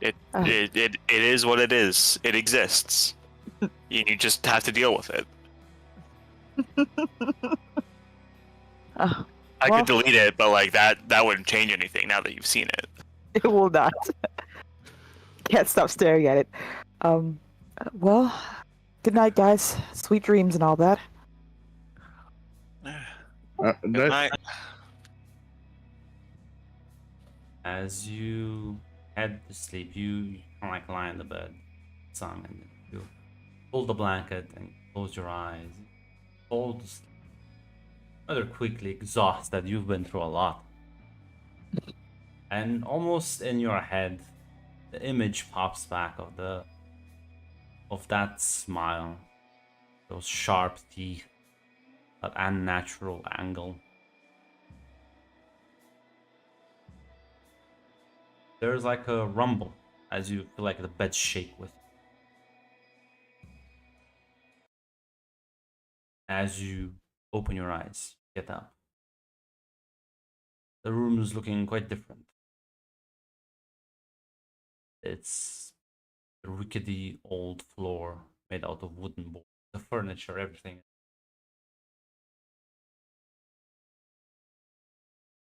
It is what it is. It exists. You just have to deal with it. Oh, I well, could delete it, but like that wouldn't change anything now that you've seen it. it will not. Can't stop staring at it. Well, good night, guys. Sweet dreams and all that. Good night. As you head to sleep, you kind of like lie in the bed, song, and then you pull the blanket and close your eyes. Fall to sleep. Rather quickly, exhausted. You've been through a lot. And almost in your head, the image pops back of that smile, those sharp teeth, that unnatural angle. There's like a rumble as you feel like the bed shake with you. As you open your eyes, get up. The room is looking quite different. It's a rickety old floor made out of wooden boards. The furniture, everything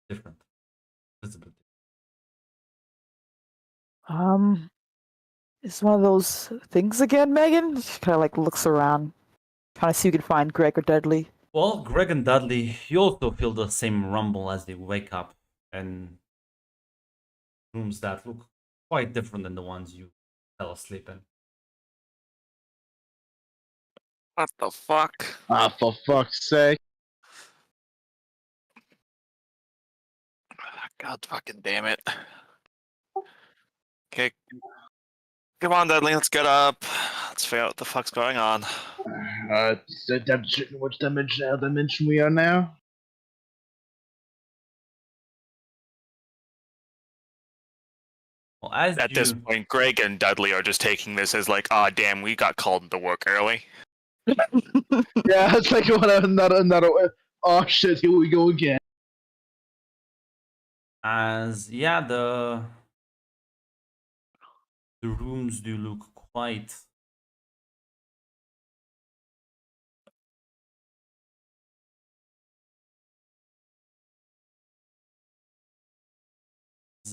different. Visibly. It's one of those things again, Megan? She kind of like looks around, trying to see if you can find Greg or Dudley. Well, Greg and Dudley, you also feel the same rumble as they wake up in rooms that look quite different than the ones you fell asleep in. What the fuck? Ah, for fuck's sake. God fucking damn it. Okay. Come on, Dudley, let's get up. Let's figure out what the fuck's going on. Which dimension we are now? Well, as At you this point, Greg and Dudley are just taking this as like, ah, damn, we got called into work early. Yeah, it's like another. Oh shit! Here we go again. as yeah, the rooms do look quite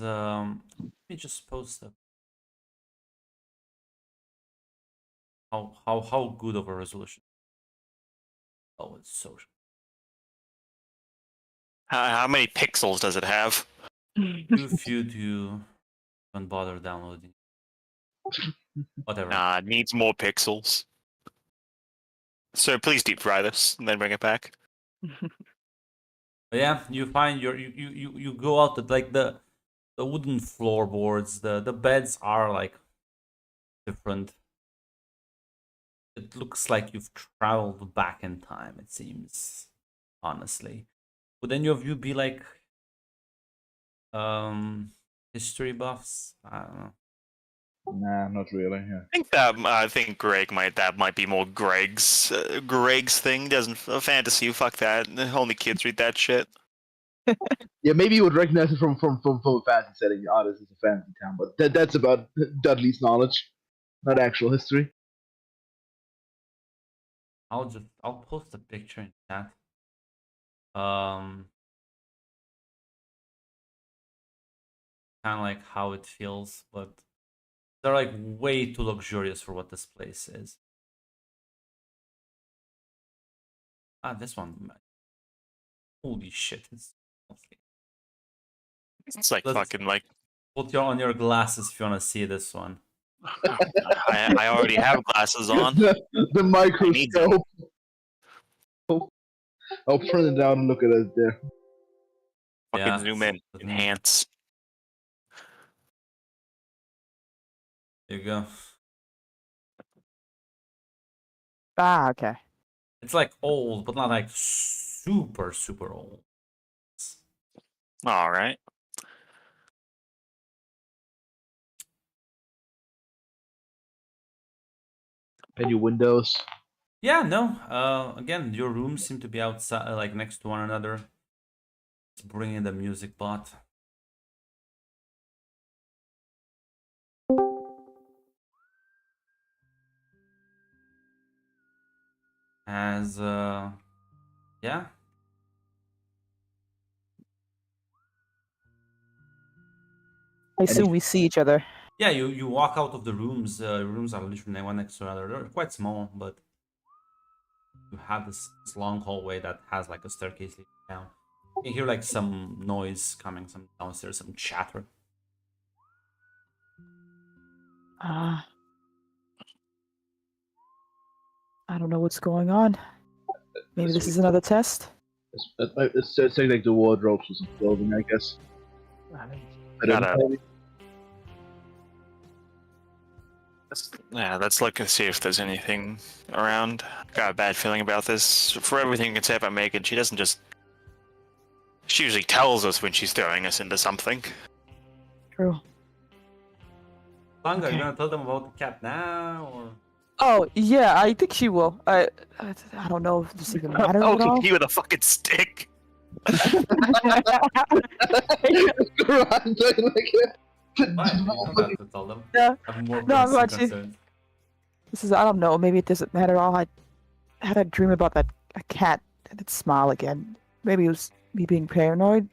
let me just post up how good of a resolution. Oh, it's so How many pixels does it have? too few to even bother downloading. Whatever. Nah, it needs more pixels. So please deep fry this and then bring it back. But yeah, you find you go out like the wooden floorboards, the beds are like different. It looks like you've traveled back in time, it seems, honestly. Would any of you be like history buffs? I don't know. Nah, not really. Yeah. I think that might be more Greg's thing. Doesn't fantasy? Fuck that. Only kids read that shit. Yeah, maybe you would recognize it from a fantasy setting. Oh, this is a fantasy town, but that's about Dudley's knowledge, not actual history. I'll post a picture in chat. Kind of like how it feels, but they're like way too luxurious for what this place is. Ah, this one. Holy shit! It's like Let's fucking like put on your glasses if you want to see this one. I already have glasses on. The I need them. microscope. I'll print it out and look at it there. Fucking Yeah, zoom in, let me- enhance. There you go. Ah, okay. It's like old, but not like super super old. All right. Any windows? Yeah, no. Again, your rooms seem to be outside, like next to one another. Let's bring in the music bot. As yeah. I assume we see each other. Yeah, you walk out of the rooms. Rooms are literally one next to another. They're quite small, but you have this long hallway that has like a staircase leading down. You can hear like some noise coming, some downstairs, some chatter. I don't know what's going on. Maybe this is another test. It's like the wardrobes or some clothing, I guess. I don't Gotta- know. Let's look and see if there's anything around. Got a bad feeling about this. For everything you can say about Megan, she doesn't just. She usually tells us when she's throwing us into something. True. Langa, Okay. you gonna tell them about the cat now, or Oh yeah, I think she will. I don't know if this even matters Oh, at all. he with a fucking stick. fine? You don't have to tell them. Yeah. I have more No, I'm pressing actually- concerns. This is I don't know. Maybe it doesn't matter at all. I had a dream about a cat and its smile again. Maybe it was me being paranoid.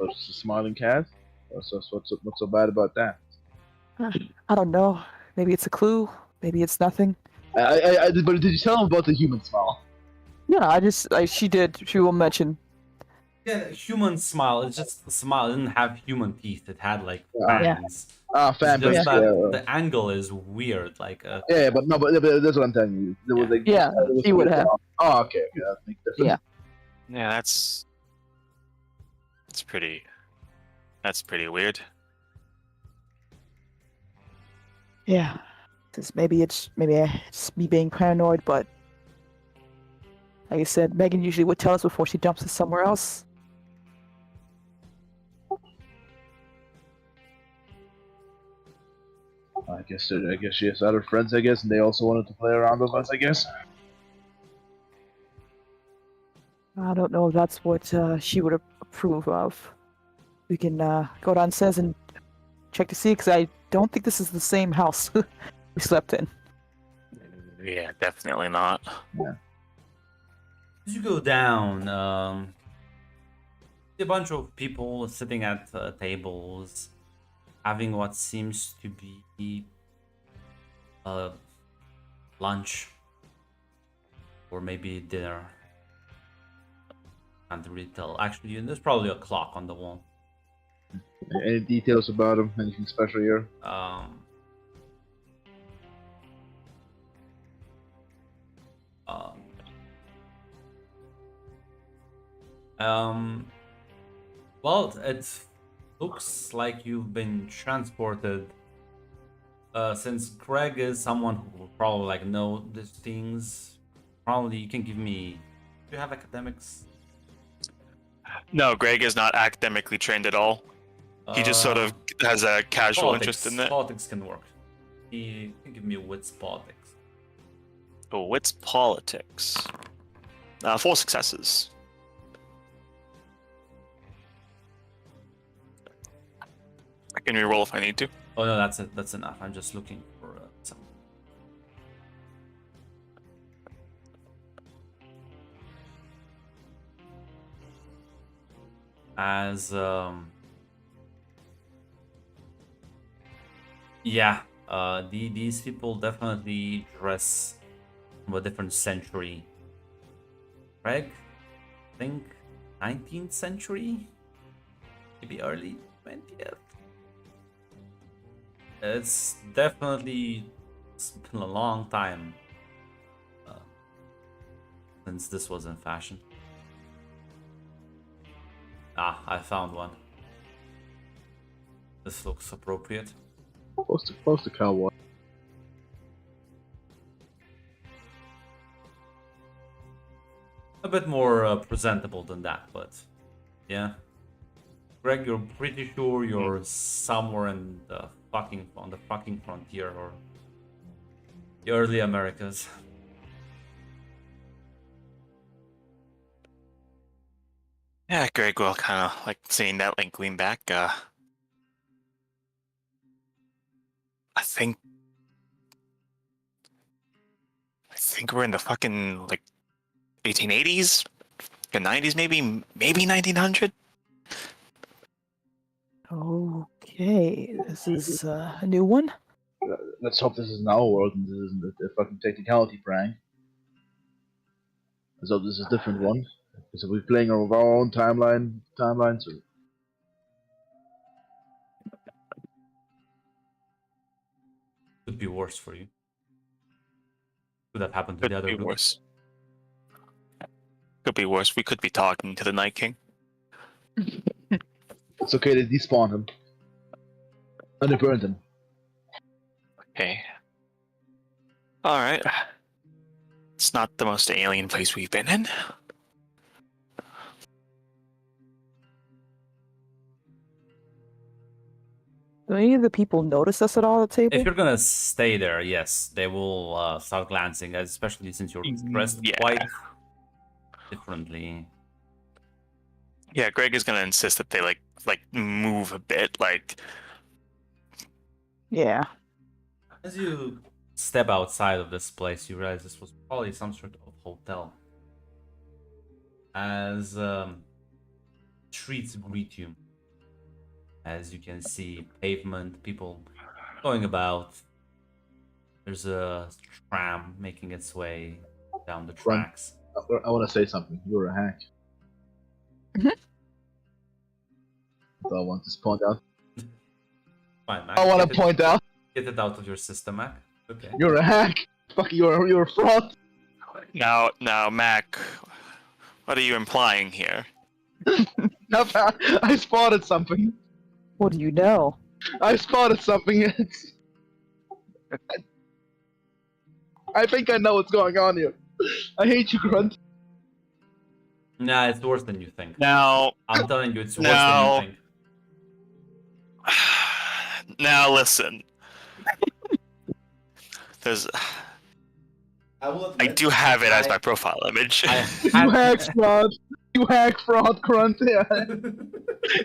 Oh, it's a smiling cat. What's so bad about that? I don't know. Maybe it's a clue. Maybe it's nothing. But did you tell him about the human smile? Yeah, she did. She will mention. Yeah, human smile. It's just a smile. It didn't have human teeth. It had like Yeah. fangs. Ah, It's fan just base. that Yeah, the angle is weird. Like yeah, but no, but that's what I'm telling you. There was like, Yeah, it was he would have. Oh, okay, that makes difference. Yeah. Yeah, that's pretty weird. Yeah. Maybe it's me being paranoid, but like I said, Megan usually would tell us before she dumps us somewhere else. I guess she has other friends, I guess, and they also wanted to play around with us, I guess. I don't know if that's what she would approve of. We can go downstairs and check to see, because I don't think this is the same house we slept in. Yeah, definitely not. as you go down, see a bunch of people sitting at tables, having what seems to be lunch or maybe dinner. Can't really tell. Actually, there's probably a clock on the wall. Any details about him? Anything special here? Um, well, it looks like you've been transported. Since Greg is someone who will probably like know these things, probably you can give me. Do you have academics? No, Greg is not academically trained at all. He just sort of has a casual interest in it. Politics can work. He can give me wits politics. Oh, what's politics? 4 successes. I can reroll if I need to. Oh no, that's it. That's enough. I'm just looking for some. As yeah, these people definitely dress from a different century. Greg, think 19th century, maybe early 20th. It's definitely been a long time since this was in fashion. Ah, I found one. This looks appropriate. Close to cowboy. A bit more presentable than that, but yeah. Greg, you're pretty sure you're somewhere in the on the fucking frontier or the early Americas. Yeah, Greg will kind of like seeing that link lean back. I think we're in the fucking like 1880s, the 90s, maybe 1900. Okay, this is a new one. Let's hope this is in our world and this isn't a fucking technicality prank. Let's hope this is a different one. Because we're playing on our own timeline, so Could be worse for you. Could have happened to the other Could be group. worse. Could be worse. We could be talking to the Night King. it's okay to despawn him. And they burned him. Okay. Alright. It's not the most alien place we've been in. Do any of the people notice us at all at the table? If you're gonna stay there, yes, they will start glancing, especially since you're dressed Yeah. quite differently. Yeah, Greg is gonna insist that they like move a bit, like Yeah. As you step outside of this place, you realize this was probably some sort of hotel. As streets greet you. As you can see, pavement, people going about. There's a tram making its way down the tracks. I want to say something. You're a hack. Mhm. So I want to point out. Fine, Mac. I want to point out. Get it out of your system, Mac. Okay. You're a hack. Fuck, you're a fraud. now, Mac. What are you implying here? I spotted something. What do you know? I spotted something. I think I know what's going on here. I hate you, Grunt. Nah, it's worse than you think. Now, I'm telling you, it's worse than you think. now listen. There's. I do have it as my profile image. You hack fraud. You hack fraud, Grunt. Yeah.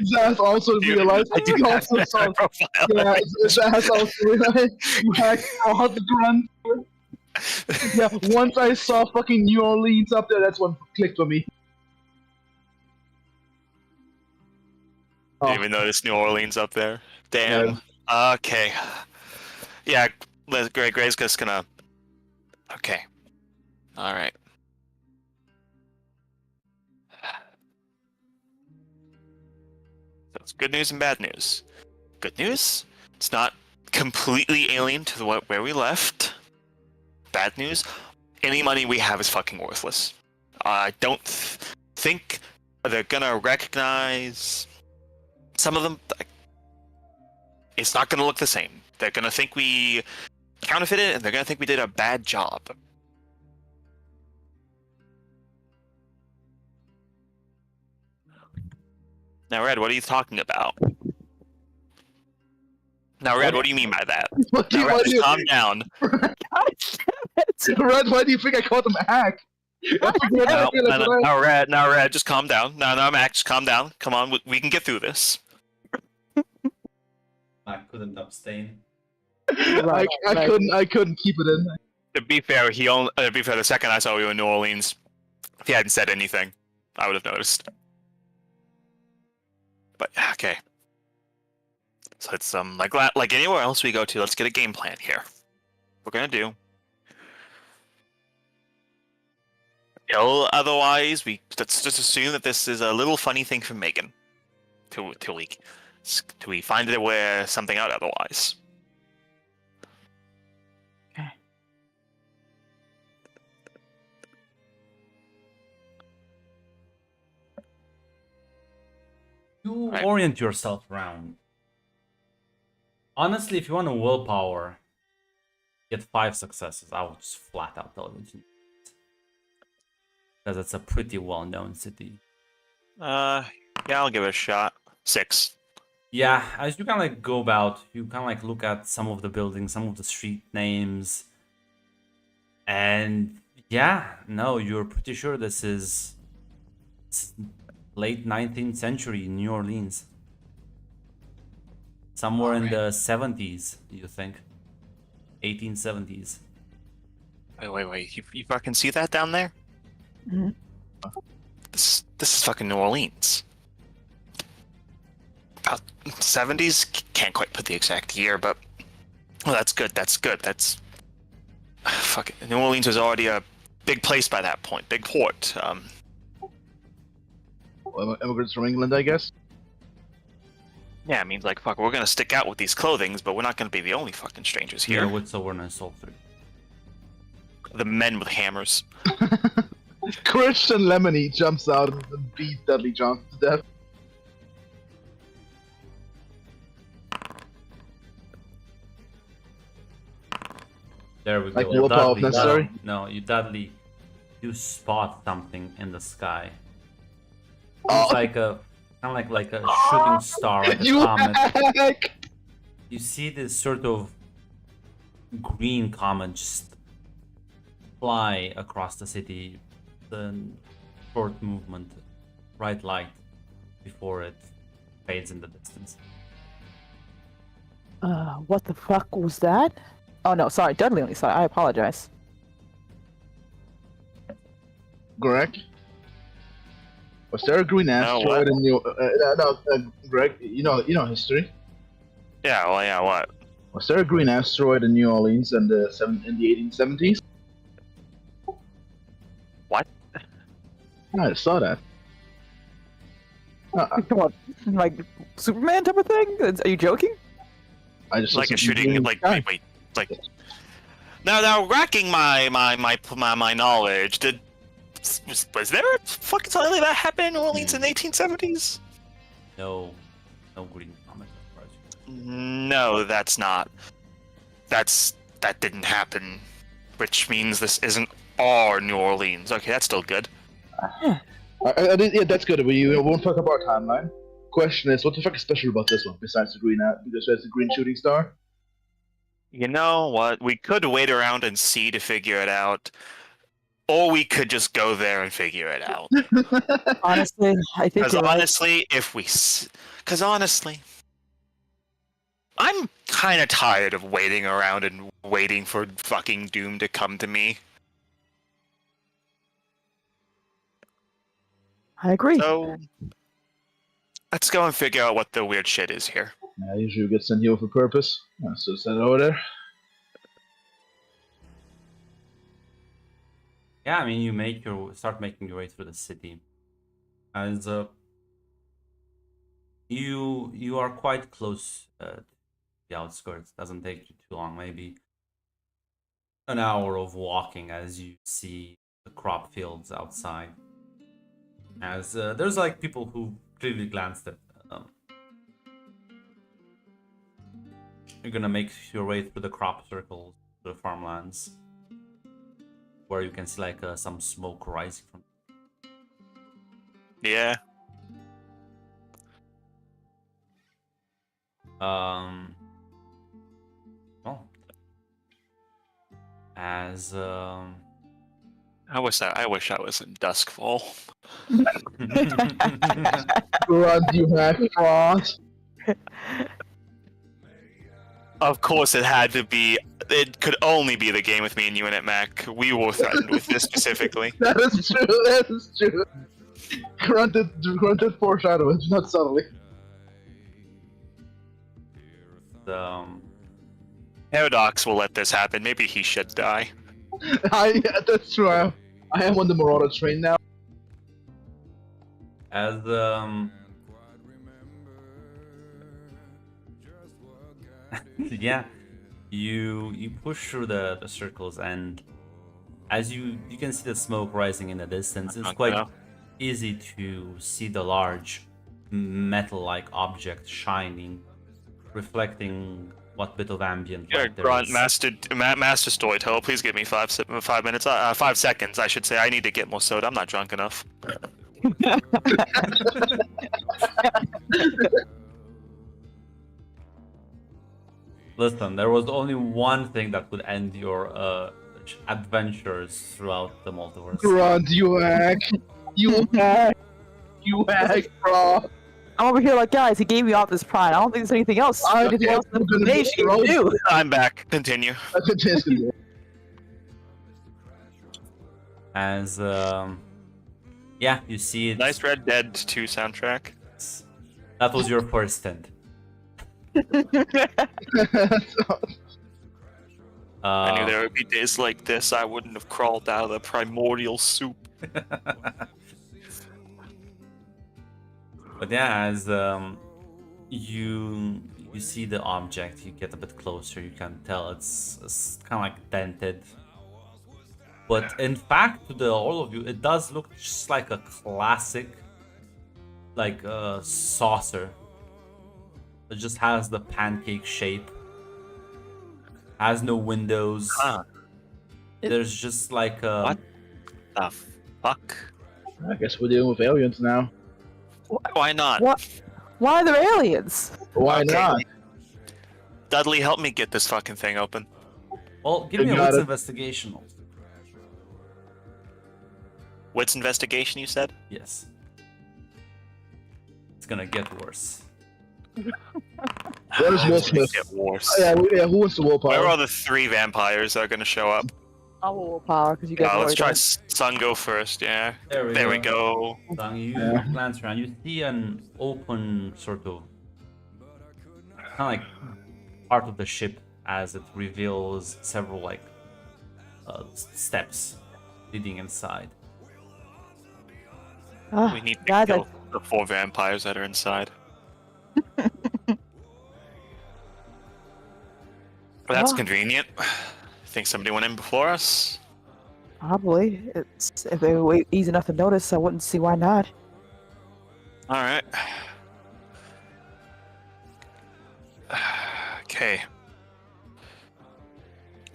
Zaz also Dude, realized. I do He have also it as my saw. profile Yeah, image. Zaz also realized. You hack fraud, Grunt. Yeah, once I saw fucking New Orleans up there, that's when clicked for me. Didn't even notice New Orleans up there. Damn. Okay. Yeah, Greg's just gonna. Okay. All right. So it's good news and bad news. Good news, it's not completely alien to where we left. Bad news, any money we have is fucking worthless. I don't think they're gonna recognize some of them. It's not gonna look the same. They're gonna think we counterfeited, and they're gonna think we did a bad job. Now, Red, what are you talking about? Now, Red, what do you mean by that? Now, Red, just calm down. God damn it! Red, why do you think I called him a hack? Now, Red, just calm down. No, Max, just calm down. Come on, we can get through this. I couldn't abstain. Right, I couldn't keep it in. To be fair, the second I saw you in New Orleans, if he hadn't said anything, I would have noticed. But okay. So it's like anywhere else we go to, let's get a game plan here. We're gonna do ill otherwise. Let's just assume that this is a little funny thing from Megan. Till we find it where something out otherwise. You Right. orient yourself around. Honestly, if you want a willpower, get 5 successes. I would just flat out tell you to. Because it's a pretty well-known city. Yeah, I'll give it a shot. 6. Yeah, as you kind of like go about, you kind of like look at some of the buildings, some of the street names, and yeah, no, you're pretty sure this is late 19th century New Orleans. Somewhere in the 70s, you think? 1870s. Wait. You fucking see that down there? Mm-hmm. This is fucking New Orleans. About 70s? Can't quite put the exact year, but well, that's good. That's fuck it. New Orleans was already a big place by that point, big port. Well, immigrants from England, I guess. Yeah, I mean, like, fuck, we're gonna stick out with these clothings, but we're not gonna be the only fucking strangers Here here. with silver and soul 3. The men with hammers. Christian Lemony jumps out and beats Dudley Johnson to death. There we Like go. willpower if Dudley, necessary? No, you Dudley, you spot something in the sky. Oh. It's like a kind of like a shooting star, like a You comet. hack! You see this sort of green comet just fly across the city. The short movement, bright light before it fades in the distance. What the fuck was that? Oh no, sorry, Dudley only saw it. I apologize. Greg? Was there a green asteroid in your... Greg, you know history. Yeah, well, yeah, what? Was there a green asteroid in New Orleans in the 1870s? What? I just saw that. Come on, like Superman type of thing? Are you joking? I just saw Like a something shooting, green in the like, sky. wait, like... Now, racking my knowledge, was there a fucking something like that happen in New Orleans in the 1870s? No green comet. No, that's not. That didn't happen, which means this isn't our New Orleans. Okay, that's still good. Yeah, that's good. We won't talk about timeline. Question is, what the fuck is special about this one besides the green because there's a green shooting star? You know what? We could wait around and see to figure it out, or we could just go there and figure it out. Honestly, I think Because you're right. honestly, I'm kind of tired of waiting around and waiting for fucking doom to come to me. I agree. So let's go and figure out what the weird shit is here. Yeah, usually we get sent here for purpose. So send it over there. Yeah, I mean, you start making your way through the city, as you are quite close to the outskirts. Doesn't take you too long, maybe an hour of walking as you see the crop fields outside. As there's like people who clearly glanced at. You're gonna make your way through the crop circles, the farmlands, where you can see like some smoke rising from. Yeah. Well, as I wish I was in Duskfall. Grunt, you hack fraud. Of course, it had to be. It could only be the game with me and you in it, Mac. We were threatened with this specifically. That is true. That is true. Grunted foreshadowing, not subtly. Paradox will let this happen. Maybe he should die. Yeah, that's true. I am on the Marauder train now. As yeah, you push through the circles, and as you can see the smoke rising in the distance, it's quite easy to see the large metal-like object shining, reflecting what bit of ambient Yeah, light there Grunt, is. master storyteller, please give me 5 minutes, 5 seconds, I should say. I need to get more soda. I'm not drunk enough. Listen, there was only one thing that could end your adventures throughout the multiverse. Grunt, you hack! You hack! You hack, bro! I'm over here like, guys, he gave me off this pride. I don't think there's anything else. I Anything else thought in you were the gonna nation throw can do. I'm back. Continue. That's a test. As yeah, you see it. Nice Red Dead 2 soundtrack. That was your first stint. I knew there would be days like this. I wouldn't have crawled out of the primordial soup. But yeah, as you see the object, you get a bit closer. You can tell it's kind of like dented. But in fact, to all of you, it does look just like a classic, like saucer. It just has the pancake shape. Has no windows. Huh. There's just like What the fuck? I guess we're dealing with aliens now. Why not? What? Why are there aliens? Why Okay. not? Dudley, help me get this fucking thing open. Well, give me a Got wits it. investigation. Wits investigation, you said? Yes. It's gonna get worse. Where's Will It's gonna Smith? get worse. Oh, yeah, who wants the willpower? Where are the 3 vampires that are gonna show up? I'm a willpower because you guys. Let's already try done. Sun go first, yeah. There we go. Sang, you Yeah. glance around. You see an open sort of, kind of like part of the ship as it reveals several like steps leading inside. Ah, We need to guys, kill the 4 vampires that are inside. That's Oh. convenient. Think somebody went in before us? Probably. It's if they were easy enough to notice, I wouldn't see why not. Alright. Okay.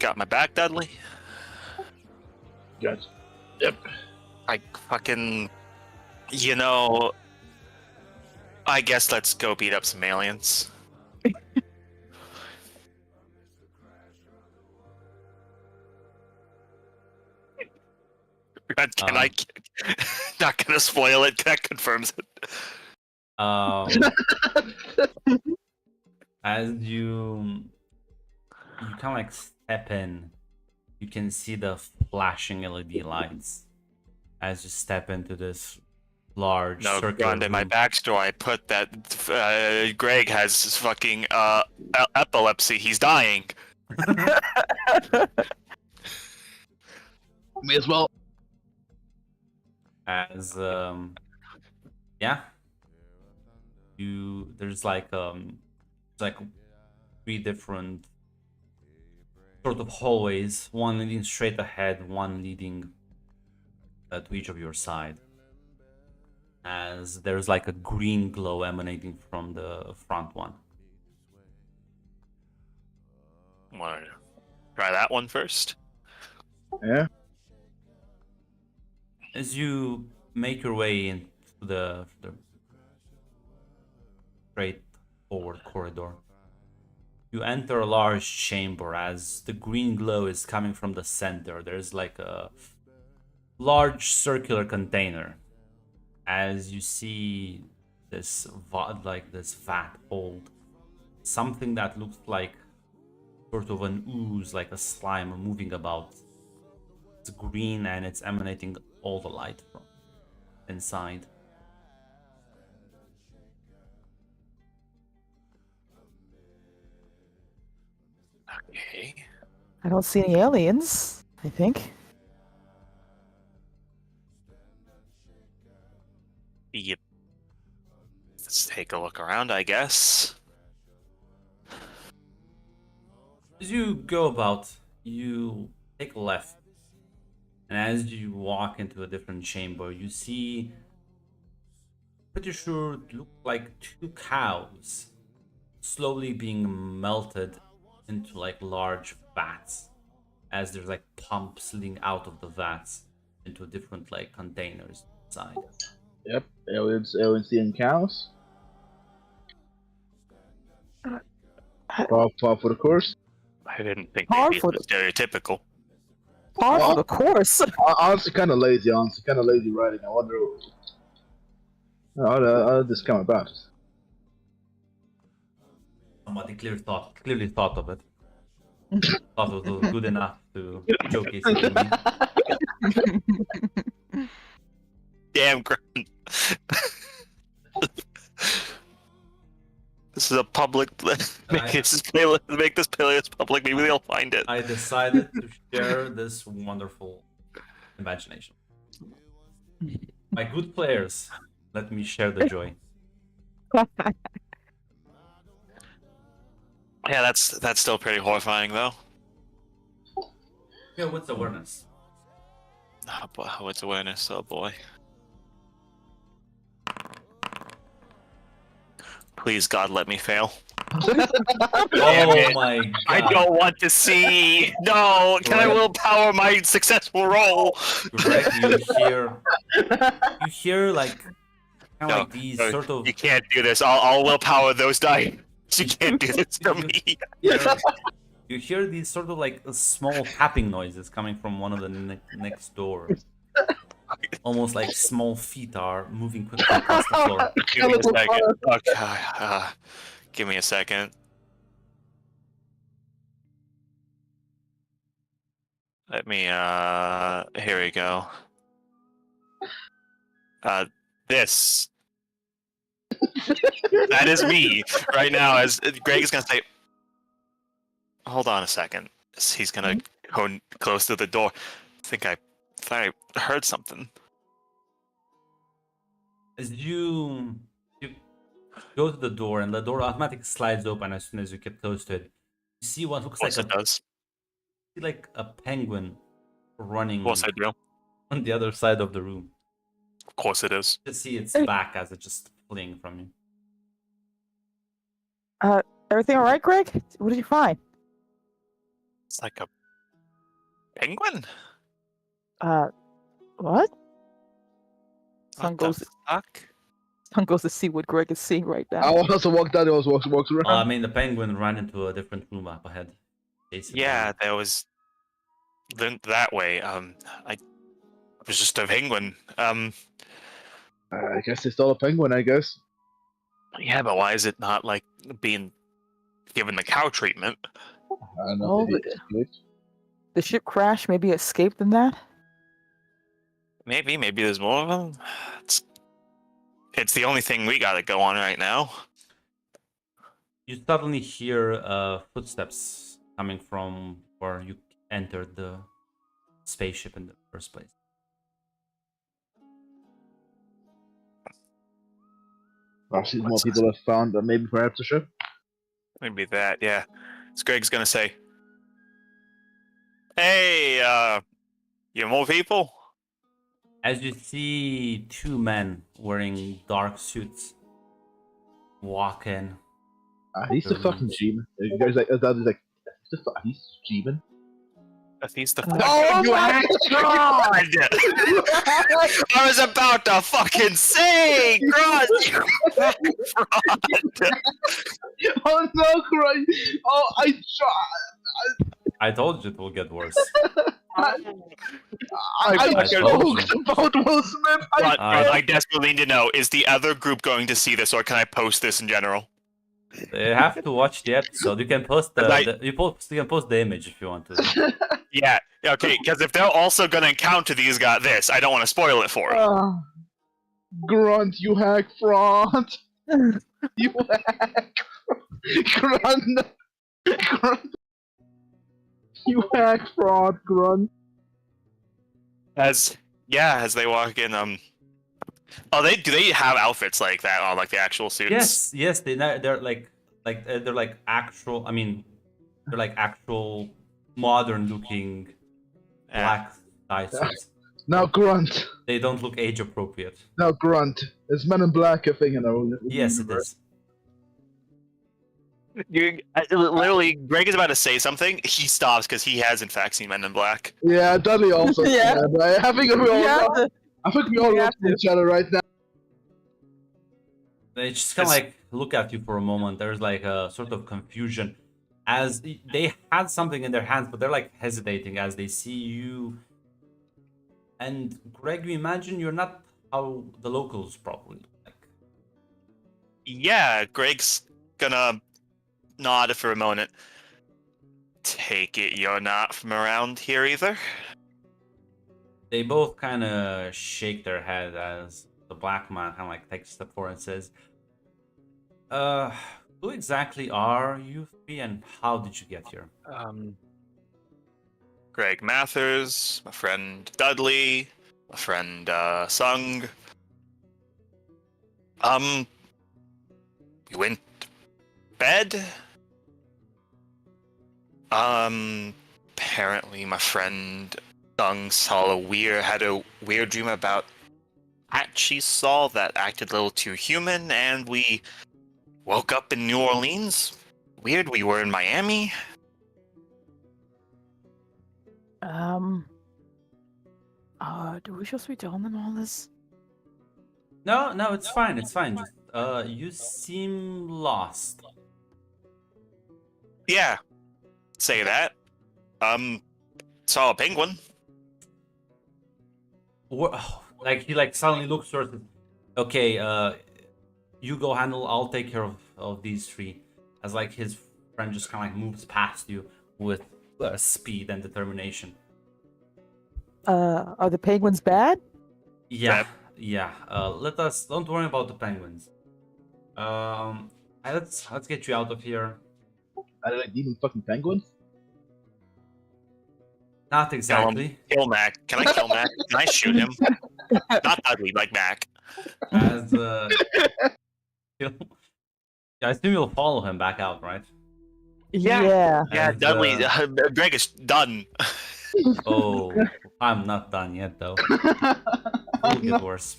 Got my back, Dudley? Yes. Yep. I fucking... You know... I guess let's go beat up some aliens. Can I... Not gonna spoil it, that confirms it. As you kind of like step in, you can see the flashing LED lights as you step into this large No, circular Grande, in my room. backstory, I put that Greg has fucking epilepsy. He's dying. Me as well. As yeah, there's like 3 different sort of hallways, one leading straight ahead, one leading to each of your side, as there's like a green glow emanating from the front one. Wanna try that one first? Yeah. As you make your way into the straight forward corridor, you enter a large chamber. As the green glow is coming from the center, there's like a large circular container. As you see this vat hold something that looks like sort of an ooze, like a slime moving about. It's green and it's emanating all the light from inside. Okay. I don't see any aliens. I think. take a look around, I guess. As you go about, you take a left. And as you walk into a different chamber, you see, pretty sure it look like two cows slowly being melted into like large vats, as there's like pumps leading out of the vats into different like containers inside. Yep, aliens seeing cows. Par for the course. I didn't think Par they'd be for so stereotypical. Par for the course. Honestly, kind of lazy. Honestly, kind of lazy writing. I wonder. How did this come about? Somebody clearly thought of it. Thought it was good enough to showcase it to me. Damn, Grant. This is a public. Make this playlist public. Maybe they'll find it. I decided to share this wonderful imagination. My good players, let me share the joy. Yeah, that's still pretty horrifying, though. Yeah, what's awareness? Oh, boy, what's awareness? Oh boy. Please, God, let me fail. Oh my god. I don't want to see. No, can I Greg. willpower my successful roll? Greg, you hear like kind of like these no, sort of You can't do this. I'll willpower those dice. You can't do this to me. you hear these sort of like small tapping noises coming from one of the next doors. Almost like small feet are moving quickly across the floor. Give me a second. Okay. Give me a second. Let me, here we go. This. That is me right now, as Greg is gonna say, hold on a second. He's gonna go close to the door. I thought I heard something. As you go to the door and the door automatically slides open as soon as you get close to it, you see what looks Of course like it does. like a penguin running Of course I do. on the other side of the room. Of course it is. You see its back as it's just fleeing from you. Everything all right, Greg? What did you find? It's like a penguin. What? What goes- the fuck? Son goes to see what Greg is seeing right now. I also walked down. I was walks around. I mean, the penguin ran into a different room up ahead. Basically. Yeah, there was. Then that way. I was just a penguin. I guess it's still a penguin. I guess. Yeah, but why is it not like being given the cow treatment? I don't know. Oh, Maybe but- it's escaped. The ship crashed. Maybe it escaped in that. Maybe there's more of them. It's the only thing we got to go on right now. You suddenly hear footsteps coming from where you entered the spaceship in the first place. I see more people have found maybe perhaps a ship. Maybe that, yeah. So Greg's gonna say, "Hey, you more people?" As you see two men wearing dark suits walk in. He's the fucking G-man. You guys like that is like he's G-man. He's the Oh you my God! I was about to fucking say, God, you fucking fraud. Oh no, Christ! Oh, I tried. I told you it will get worse. I told joked about Will Smith. I desperately need to know: is the other group going to see this, or can I post this in general? You have to watch the episode. You can post you can post the image if you want to. Yeah, okay. Because if they're also going to encounter these guys, I don't want to spoil it for them. Grunt, you hack fraud. You hack. Grunt. Grunt. You hack fraud, Grunt. As they walk in, Oh, do they have outfits like that on like the actual suits? Yes, they're they're like actual. I mean, they're like actual modern looking Yeah. black tie suits. Now grunt. They don't look age appropriate. Now grunt. Is Men in Black a thing in our Yes, it universe? is. Literally, Greg is about to say something. He stops because he has in fact seen Men in Black. Yeah, Dudley also. Yeah. Right? I think we all. You have to. I think we all You look have at each other right now. They just kind of It's- like look at you for a moment. There's like a sort of confusion as they had something in their hands, but they're like hesitating as they see you. And Greg, you imagine you're not how the locals probably like. Yeah, Greg's gonna nod for a moment. Take it you're not from around here either? They both kind of shake their head as the black man kind of like takes a step forward and says, who exactly are you three and how did you get here?" Greg Mathers, my friend Dudley, my friend Sung. We went to bed. Apparently my friend Sung had a weird dream about cat she saw that acted a little too human, and we woke up in New Orleans. Weird, we were in Miami. Do we supposed to be telling them all this? No, it's fine. It's fine. Just, you seem lost. Yeah, say that. Saw a penguin. Like he like suddenly looks towards it. Okay, you go handle. I'll take care of these three. As like his friend just kind of like moves past you with speed and determination. Are the penguins bad? Yeah, yeah. Don't worry about the penguins. Let's get you out of here. I like even fucking penguins. Not exactly. Kill Mac. Can I kill Mac? Can I shoot him? Not ugly, like Mac. As yeah, I assume you'll follow him back out, right? Yeah. Yeah, As, Dudley. Greg is done. Oh, I'm not done yet though. It'll get worse.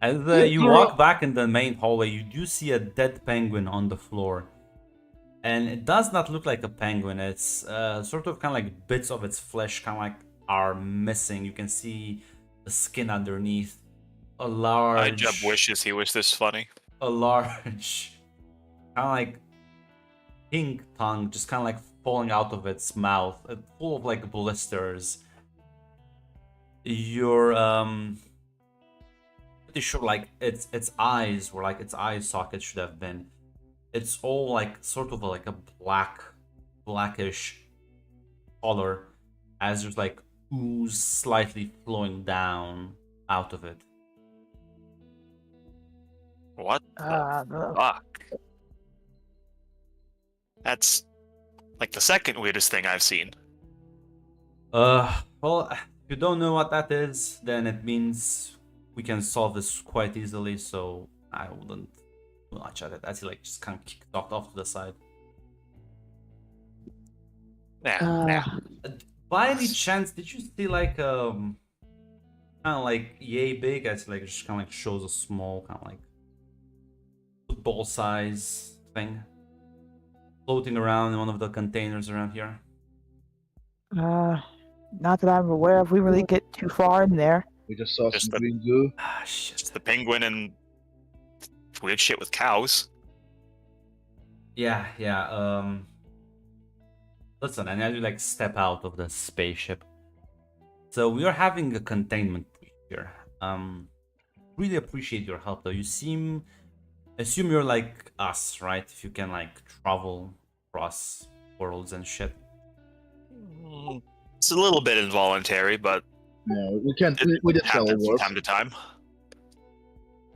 As you walk back in the main hallway, you do see a dead penguin on the floor. And it does not look like a penguin. It's sort of kind of like bits of its flesh kind of like are missing. You can see the skin underneath. A large... Jeb wishes he was this funny. A large... kind of like pink tongue just kind of like falling out of its mouth. Full of like blisters. You're pretty sure like its eyes were like its eye socket should have been. It's all like sort of like a blackish color as there's like ooze slightly flowing down out of it. What the fuck? That's like the second weirdest thing I've seen. Well, if you don't know what that is, then it means we can solve this quite easily, so I wouldn't do much at it. As he like just kind of kicked off to the side. Yeah. By any chance, did you see like kind of like yay big as like just kind of like shows a small kind of like football size thing floating around in one of the containers around here? Not that I'm aware of. We really get too far in there. We just saw Just some the- green goo. Ah, shit. Just the penguin and weird shit with cows. Yeah. Listen, and as you like step out of the spaceship, so we are having a containment breach here. Really appreciate your help though. Assume you're like us, right? If you can like travel across worlds and shit. It's a little bit involuntary, but Yeah, we can't. it We just tell happens from work. time to time.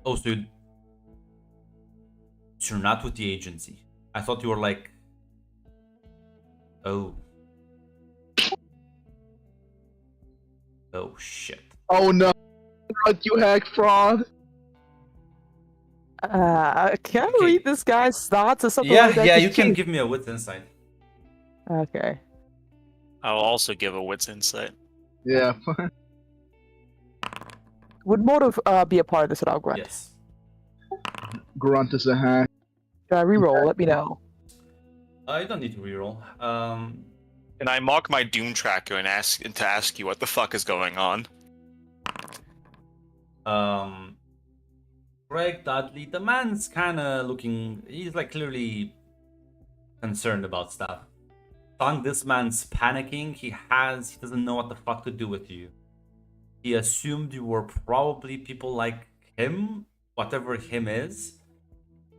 Oh, so you're not with the agency. I thought you were like... Oh. Oh, shit. Oh no! What, you hack fraud? Can I Okay. read this guy's thoughts or something Yeah, like that? yeah, 'Cause you can geez- give me a wit insight. Okay. I'll also give a wits insight. Yeah. Would motive be a part of this at all, Grunt? Yes. Grunt is a hack. Should I reroll? Let me know. You don't need to reroll. And I mark my Doom tracker and ask you what the fuck is going on. Greg Dudley, the man's kind of looking. He's like clearly concerned about stuff. Song, this man's panicking. He doesn't know what the fuck to do with you. He assumed you were probably people like him, whatever him is,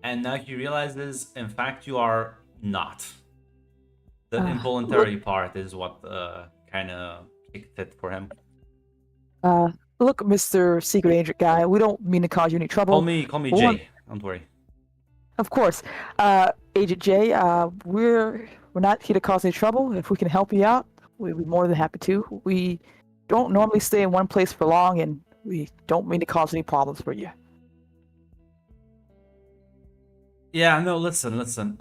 and now he realizes, in fact, you are not. The involuntary part is what kind of kicked it for him. Look, Mr. Secret Agent guy, we don't mean to cause you any trouble. Call me One- Jay. Don't worry. Of course. Agent J, we're not here to cause any trouble. If we can help you out, we'd be more than happy to. We don't normally stay in one place for long, and we don't mean to cause any problems for you. Yeah, no, listen. Listen,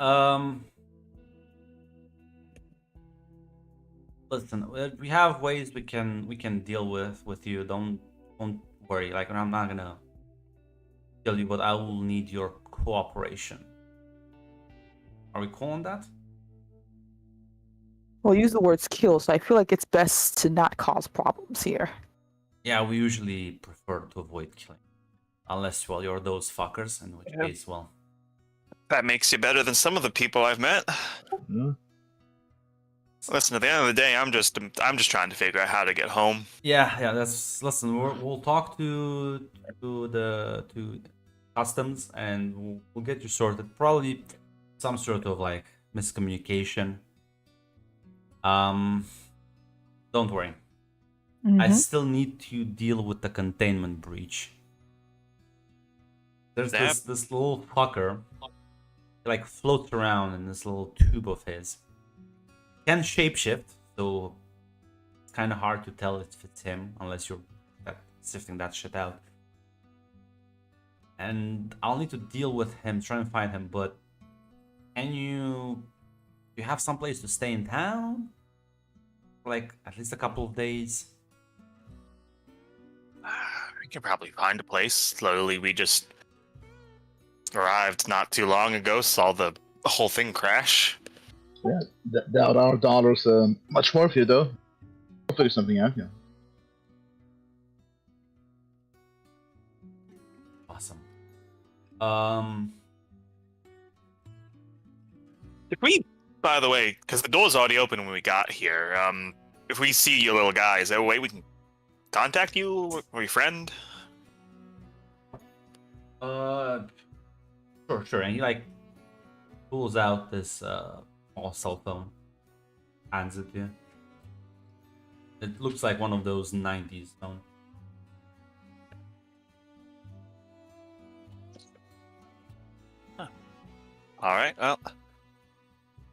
we have ways we can deal with you. Don't worry. Like, I'm not gonna kill you, but I will need your cooperation. Are we cool on that? Well, use the words kill, so I feel like it's best to not cause problems here. Yeah, we usually prefer to avoid killing, unless, well, you're those fuckers, in which case, well. That makes you better than some of the people I've met. Yeah. Listen, at the end of the day, I'm just trying to figure out how to get home. Yeah. Listen. We'll talk to customs, and we'll get you sorted. Probably some sort of like miscommunication. Don't worry. I still need to deal with the containment breach. There's this little fucker, he like floats around in this little tube of his. Can shapeshift, so it's kind of hard to tell if it's him unless you're sifting that shit out. And I'll need to deal with him, try and find him. But do you have some place to stay in town? For like at least a couple of days. We can probably find a place. Slowly, we just arrived not too long ago, saw the whole thing crash. Yeah. Doubt our dollars much more for you though. I'll figure something out. Yeah. Awesome. If we, by the way, because the door's already open when we got here, if we see your little guy, is there a way we can contact you or your friend? Sure. And he like pulls out this small cell phone, hands it to you. It looks like one of those 90s phones. All right, well,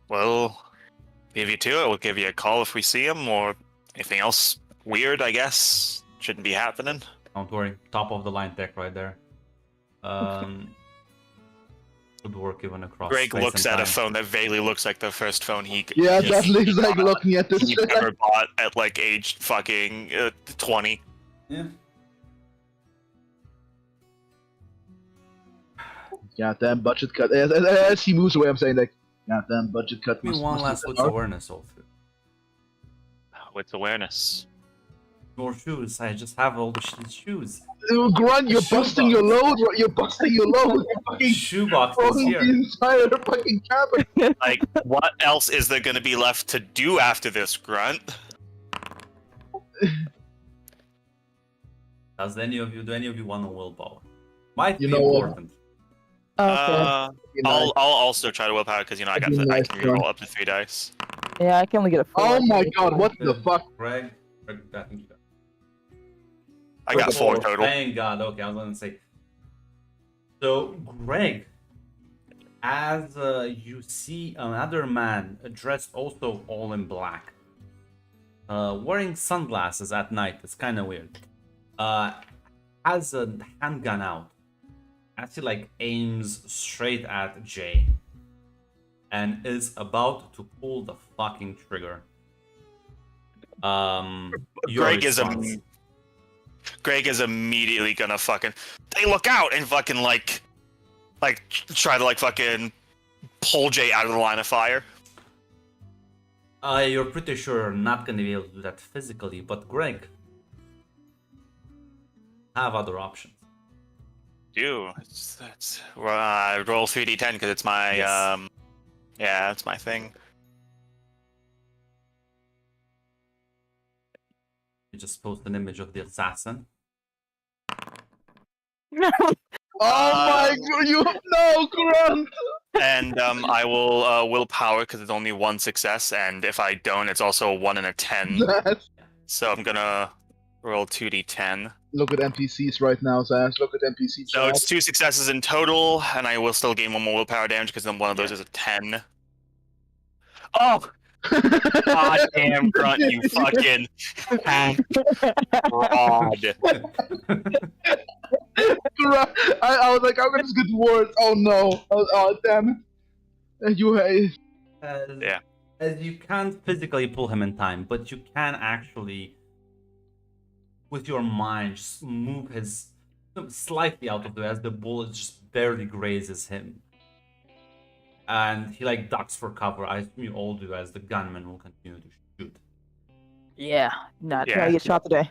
we'll leave you to it. We'll give you a call if we see him, or anything else weird, I guess, shouldn't be happening. Don't worry, top of the line tech right there. Good work even across. Greg space looks and at a time. phone that vaguely looks like the first phone he Yeah, Yes. that looks like looking at this he shit. ever bought at like age fucking 20. Yeah. Goddamn budget cut. As he moves away, I'm saying like, goddamn budget cut. Give me one last what's awareness all through. With awareness. More shoes. I just have all the shoes. Dude, Grunt, you're Shoe busting your box. load. You're busting your load. You're fucking Shoebox is throwing here. the entire fucking cabin. Like, what else is there going to be left to do after this, Grunt? Do any of you want a willpower? Might You be know what? important. Okay. I'll also try to willpower because I That'd be I nice, can Grunt. reroll up to 3 dice. Yeah, I can only get a 4. Oh my god, what the fuck? Greg, I think you got. I got 4 total. Thank God. Okay, I was gonna say. So, Greg, as you see another man dressed also all in black, wearing sunglasses at night. It's kind of weird. Has a handgun out as he like aims straight at Jay and is about to pull the fucking trigger. Your Greg is response. Greg is immediately gonna fucking, hey, look out, and fucking like try to like fucking pull Jay out of the line of fire. You're pretty sure you're not gonna be able to do that physically, but Greg have other options. That's roll 3d10 because it's my Yes. yeah, it's my thing. You just post an image of the assassin. Oh my god, you no, Grant! And I will willpower because it's only one success, and if I don't, it's also a 1 and a 10. That's... So I'm gonna roll 2d10. Look at NPCs right now, Sass. Look at NPCs. So it's 2 successes in total, and I will still gain 1 more willpower damage because then one of those is a 10. Oh! God damn, Grunt, you fucking fraud. I was like, I'm gonna just get words. Oh no! Oh damn it! And you hate. Yeah. As you can't physically pull him in time, but you can actually, with your mind, just move his slightly out of the way as the bullet just barely grazes him. And he like ducks for cover. I assume you all do, as the gunman will continue to shoot. Yeah, not Yeah. trying to get shot today.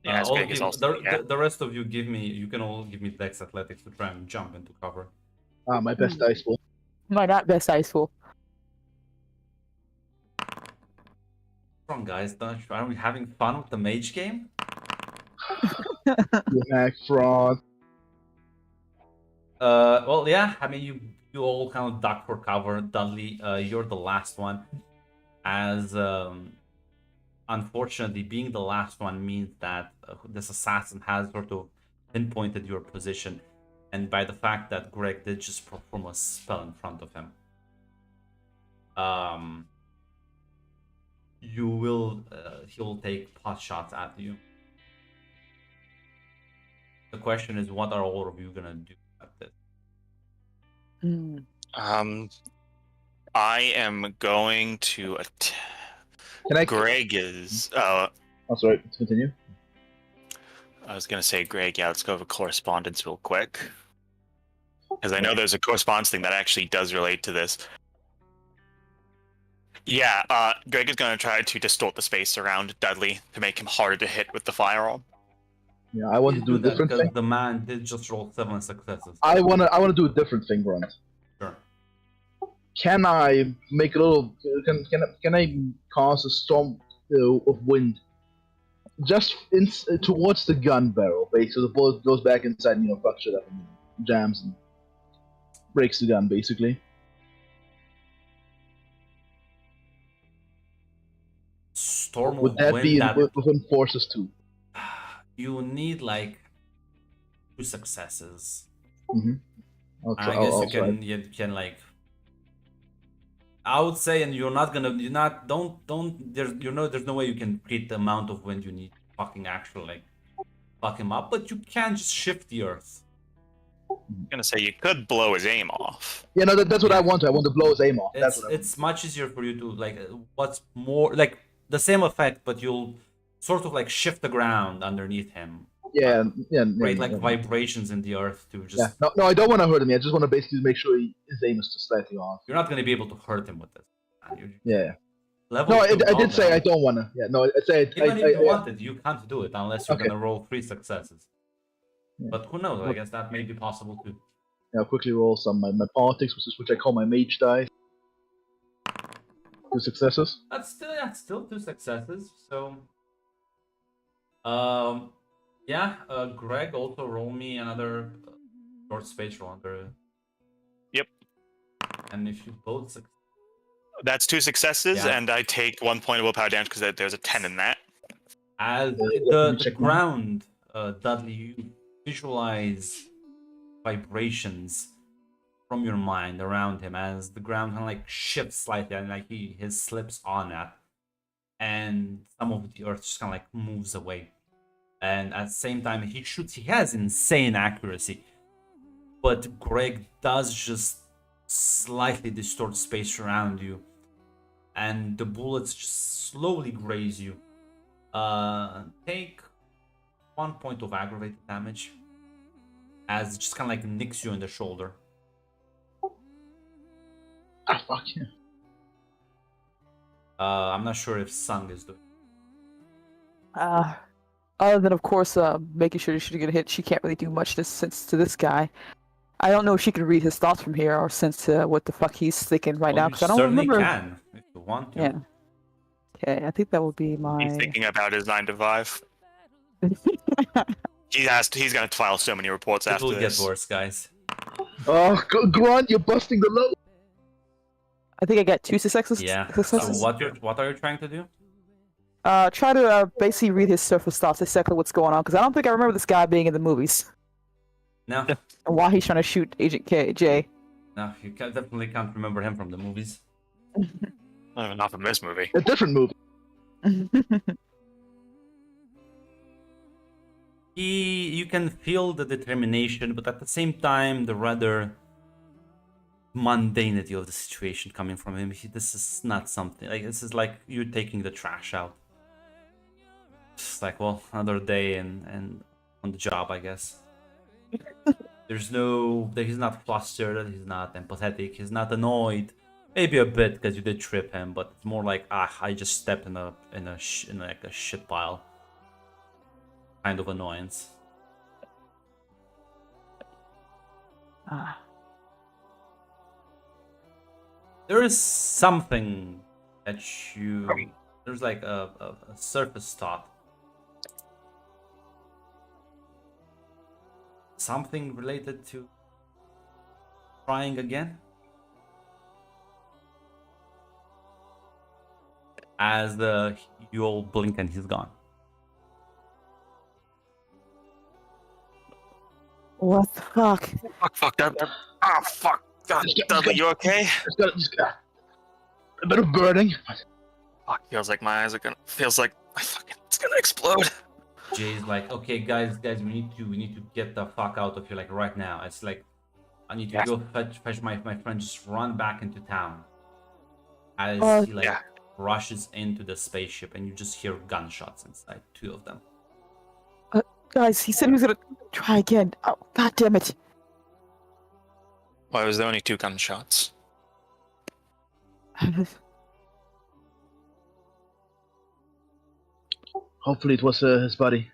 Yeah, as all Greg of is you, also. the rest of you give me. You can all give me Dex Athletics to try and jump into cover. Ah, my best dice roll. My not best ice fool. Come on, guys, aren't we having fun with the mage game? You hack fraud. Well, yeah. I mean, you all kind of duck for cover. Dudley, you're the last one, as unfortunately, being the last one means that this assassin has sort of pinpointed your position, and by the fact that Greg did just perform a spell in front of him, you will he will take pot shots at you. The question is, what are all of you gonna do at this? I am going to Can I? Greg is. Oh, sorry. Let's continue. I was gonna say Greg. Yeah, let's go over correspondence real quick, because I know there's a correspondence thing that actually does relate to this. Yeah, Greg is gonna try to distort the space around Dudley to make him harder to hit with the firearm. Yeah, I want to do a that different because thing. the man did just roll 7 successes. I wanna do a different thing, Grant. Sure. Can I make a little? Can I cause a storm of wind just towards the gun barrel, basically? So the bullet goes back inside and fucks shit up and jams and breaks the gun, basically. Storm Would of that wind be that within forces too? you need like 2 successes. Mm-hmm. I guess you can like. I would say, and you're not don't there's no way you can create the amount of wind you need to fucking actually like fuck him up, but you can just shift the earth. I'm gonna say you could blow his aim off. Yeah, no, that's what I want. I want to blow his aim off. It's much easier for you to like what's more like the same effect, but you'll sort of like shift the ground underneath him. Yeah, Create like vibrations in the earth to just. Yeah. No, I don't want to hurt him. I just want to basically make sure his aim is just slightly off. You're not going to be able to hurt him with this. Yeah. Level No, 2 I did say I don't want to. Yeah, no, I said even if you wanted, you can't do it unless you're Okay. going to roll 3 successes. Yeah. But who knows? I guess that may be possible too. Yeah, I'll quickly roll some my politics, which I call my mage die. 2 successes. That's still 2 successes. So, yeah. Greg, also roll me another short space roll under. Yep. And if you both succeed. That's 2 successes, Yeah. and I take 1 point of willpower damage because there's a 10 in that. As let me the check ground, Dudley, you visualize vibrations from your mind around him as the ground kind of like shifts slightly and like his slips on that, and some of the earth just kind of like moves away. and at the same time he shoots. He has insane accuracy, but Greg does just slightly distort space around you, and the bullets just slowly graze you. Take 1 point of aggravated damage, as it just kind of like nicks you in the shoulder. Ah, fuck yeah. I'm not sure if Sung is doing. Other than, of course, making sure she get hit, she can't really do much to this guy. I don't know if she can read his thoughts from here or sense what the fuck he's thinking right now, You because I don't certainly remember. can if you want to. Yeah. Okay, I think that would be my. He's thinking about his 9 to 5. He's gonna file so many reports It after will get this. worse, guys. Oh, Grunt, you're busting the load. I think I got 2 successes. Yeah. Successes. So what are you trying to do? Try to basically read his surface thoughts, exactly what's going on, because I don't think I remember this guy being in the movies. No, And why he's trying to shoot Agent J. no, you definitely can't remember him from the movies. Not from this movie. A different movie. You can feel the determination, but at the same time, the rather mundanity of the situation coming from him. This is not something like this is like you taking the trash out. It's like, well, another day and on the job, I guess. He's not flustered, he's not empathetic, he's not annoyed. Maybe a bit because you did trip him, but it's more like, I just stepped in like a shit pile. Kind of annoyance. There is something that there's like a surface thought. Something related to trying again? As you all blink and he's gone. What the fuck? Fuck that. Ah, fuck. God, Dudley, you okay? Just got a bit of burning. Fuck, feels like my eyes are gonna. Feels like it's gonna explode. Jay's like, okay, guys, we need to get the fuck out of here, like right now. It's like, I need to go fetch my friend. Just run back into town. As he rushes into the spaceship, and you just hear gunshots inside, 2 of them. Guys, he said he was gonna try again. Oh, god damn it. Why was there only 2 gunshots? Hopefully it was his buddy.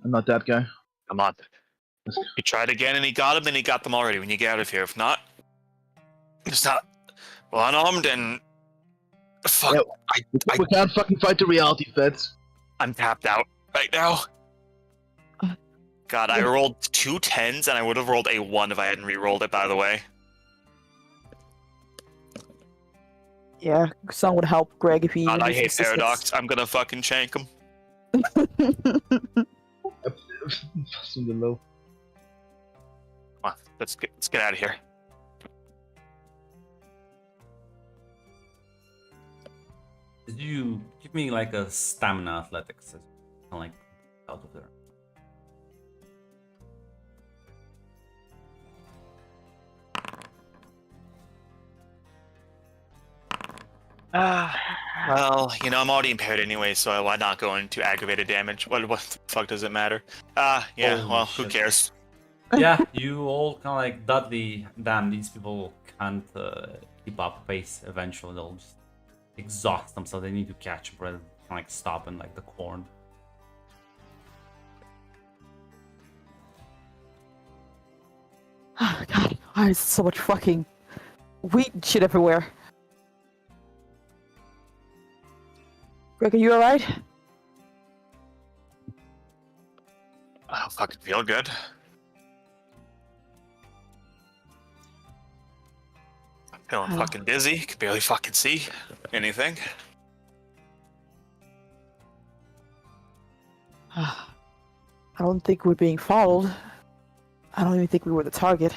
And not that guy. Come on. He tried again and he got him, then he got them already when you get out of here. If not, it's not unarmed and fuck. Yeah, we can't fucking fight the reality, Feds. I'm tapped out right now. God, I rolled 2 10s and I would have rolled a 1 if I hadn't re-rolled it, by the way. Yeah, Sung would help Greg if he. God, I used hate assistance. Paradox. I'm gonna fucking shank him. Busting the low. Come on, let's get out of here. Did you give me like a stamina athletics? I'm like out of there. Well, I'm already impaired anyway, so why not go into aggravated damage? What the fuck does it matter? Yeah, Holy well, who shit. cares? Yeah, you all kind of like, Dudley, damn, these people can't keep up pace. Eventually they'll just exhaust themselves. They need to catch breath, kind of like stop in like the corn. Oh, god, why is so much fucking wheat and shit everywhere? Greg, are you alright? I don't fucking feel good. I'm feeling fucking dizzy. Can barely fucking see anything. I don't think we're being followed. I don't even think we were the target.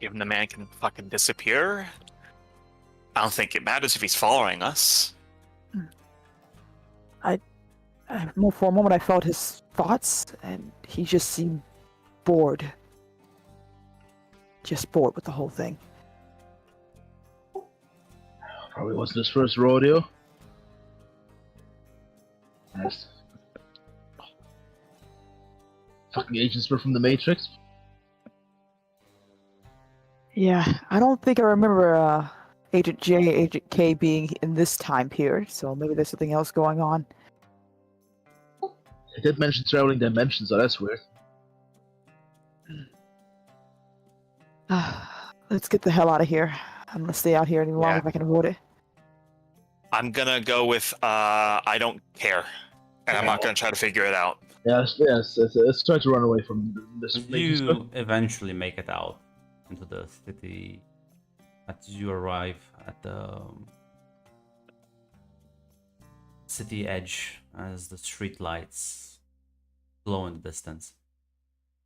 Given the man can fucking disappear, I don't think it matters if he's following us. For a moment, I felt his thoughts, and he just seemed bored. Just bored with the whole thing. Probably wasn't his first rodeo. Nice. Fucking agents were from the Matrix. Yeah, I don't think I remember Agent J, Agent K being in this time period, so maybe there's something else going on. They did mention traveling dimensions, so that's weird. Let's get the hell out of here. I'm gonna stay out here any longer Yeah. if I can avoid it. I'm gonna go with I don't care, and I'm not gonna try to figure it out. Yes, let's try to run away from this Matrix stuff. You eventually make it out into the city as you arrive at the city edge as the street lights glow in the distance.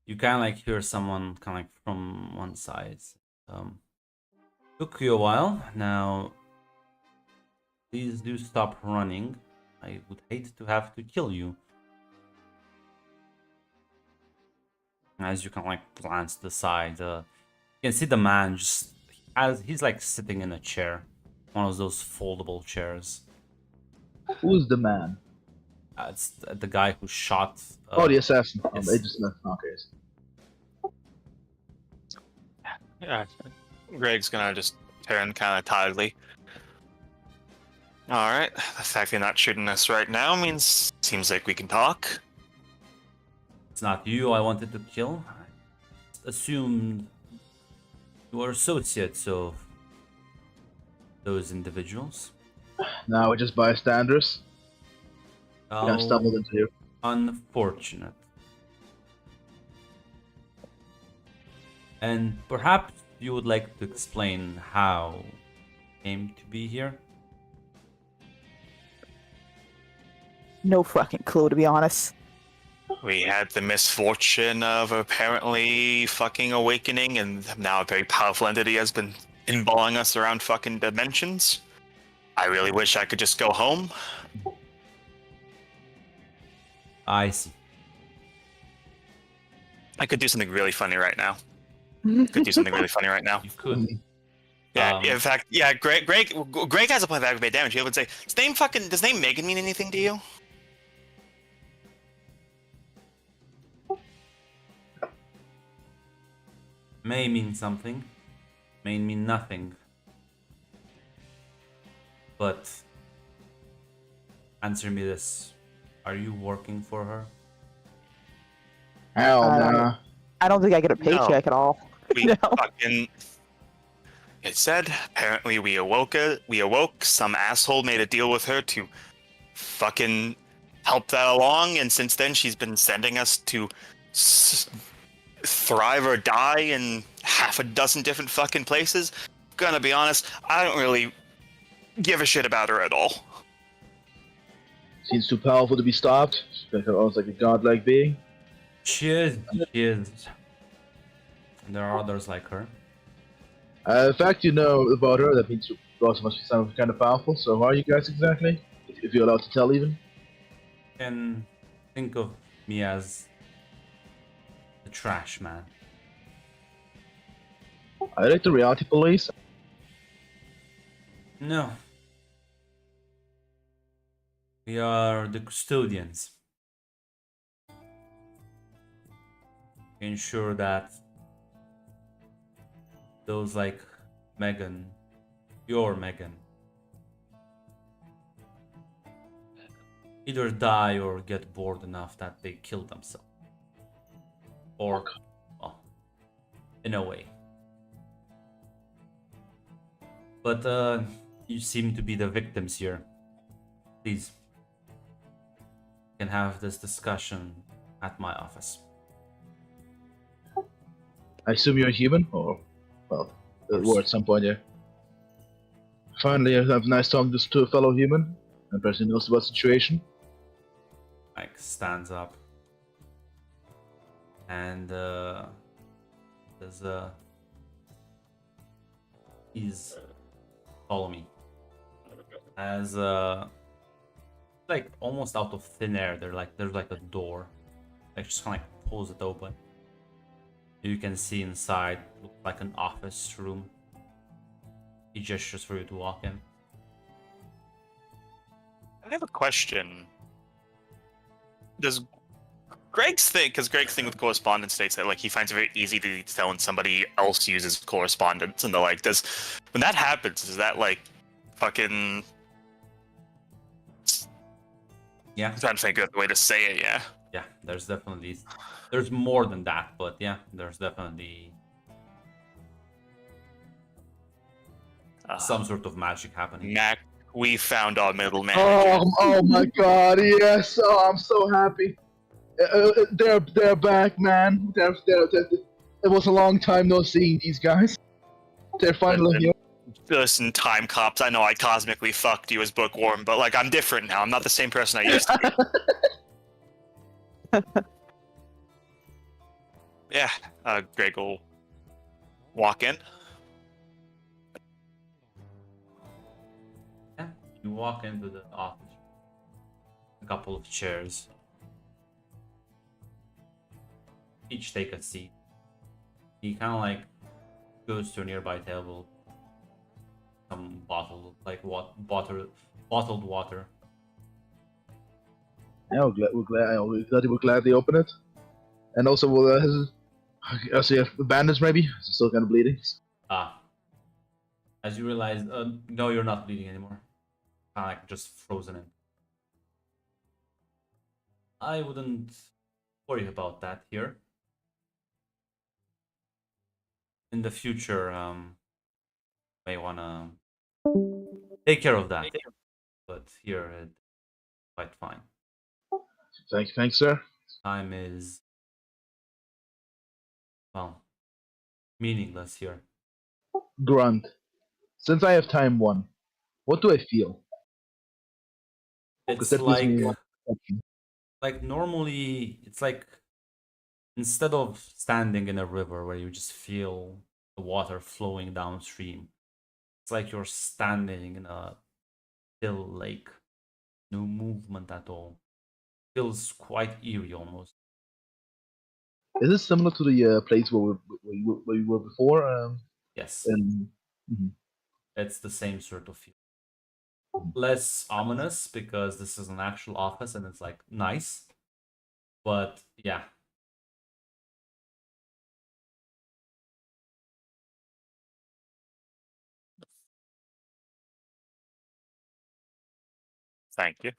You kind of like hear someone kind of like from one side. Took you a while. Now, please do stop running. I would hate to have to kill you. As you can like glance to the side, you can see the man just as he's like sitting in a chair, one of those foldable chairs. Who's the man? It's the guy who shot. Oh, the assassin. yes. Agent Smith. Okay. Yeah, Greg's gonna just turn kind of tiredly. All right, the fact they're not shooting us right now means seems like we can talk. It's not you I wanted to kill. I assumed you were associates of those individuals. Now we're just bystanders. I stumbled into here. Unfortunate. And perhaps you would like to explain how you came to be here? No fucking clue, to be honest. We had the misfortune of apparently fucking awakening, and now a very powerful entity has been inballing us around fucking dimensions. I really wish I could just go home. I see. I could do something really funny right now. Could do something really funny right now. You could. Yeah, in fact, yeah, Greg has a plan of aggravate damage. He would say, does name Megan mean anything to you? May mean something, may mean nothing. But answer me this. Are you working for her? Hell nah. I don't think I get a paycheck at all. We No. fucking... It said, apparently we awoke, some asshole made a deal with her to fucking help that along, and since then she's been sending us to thrive or die in half a dozen different fucking places. Gonna be honest, I don't really give a shit about her at all. Seems too powerful to be stopped. She's almost like a godlike being. She is. She is. And there are others like her. The fact you know about her, that means you also must be someone kind of powerful. So who are you guys exactly? If you're allowed to tell even. You can think of me as the trash man. I like the reality police. No. We are the custodians. Ensure that those like Megan, your Megan, either die or get bored enough that they kill themselves. Or, well, in a way. But you seem to be the victims here. Please, you can have this discussion at my office. I assume you're human, or well, or at some point, yeah. Finally, I have a nice talking to a fellow human, and person who knows about the situation. Mike stands up, and there's he's follow me as like almost out of thin air. There's like a door. Like just kind of like pulls it open. You can see inside, looks like an office room. He gestures for you to walk in. I have a question. Does Greg's thing, because Greg's thing with correspondence states that like he finds it very easy to tell when somebody else uses correspondence, and the like, does when that happens, is that like fucking? Yeah, I'm trying to think of the way to say it. Yeah. yeah. There's more than that, but yeah, there's definitely some sort of magic happening. Mac, we found our middle manager. Oh my god, yes! Oh, I'm so happy. They're back, man. It was a long time no seeing these guys. They're finally here. Listen, time cops. I know I cosmically fucked you as bookworm, but like I'm different now. I'm not the same person I used to be. Yeah, Greg will walk in. Yeah, you walk into the office. A couple of chairs. Each take a seat. He kind of like goes to a nearby table. Some bottled water. Yeah, we're glad they opened it. And also, I see the bandage maybe. Is it still kind of bleeding? Ah, as you realize, no, you're not bleeding anymore. Kind of like just frozen in. I wouldn't worry about that here. In the future, may wanna take care of that. But here, it's quite fine. Thanks, sir. Time is, well, meaningless here. Grunt. Since I have time one, what do I feel? Because It's that gives me one. like normally, it's like instead of standing in a river where you just feel the water flowing downstream, it's like you're standing in a still lake. No movement at all. Feels quite eerie almost. Is this similar to the place where we were before? Yes, Mhm. it's the same sort of feel. Less ominous because this is an actual office and it's like nice. But yeah. Thank you.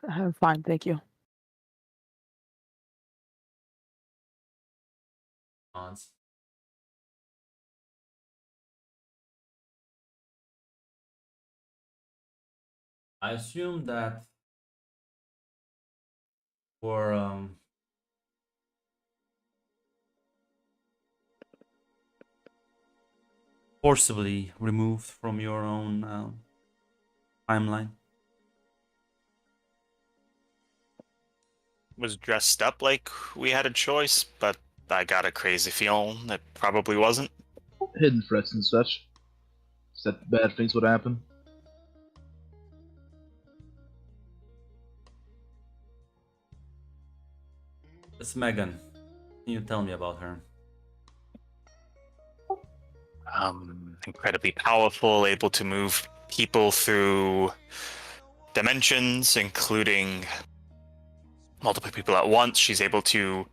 I'm fine, thank you. Ons. I assume that for forcibly removed from your own timeline. Was dressed up like we had a choice, but I got a crazy feeling it probably wasn't. Hidden threats and such. That bad things would happen. It's Megan. Can you tell me about her? Incredibly powerful, able to move people through dimensions, including multiple people at once. She's able to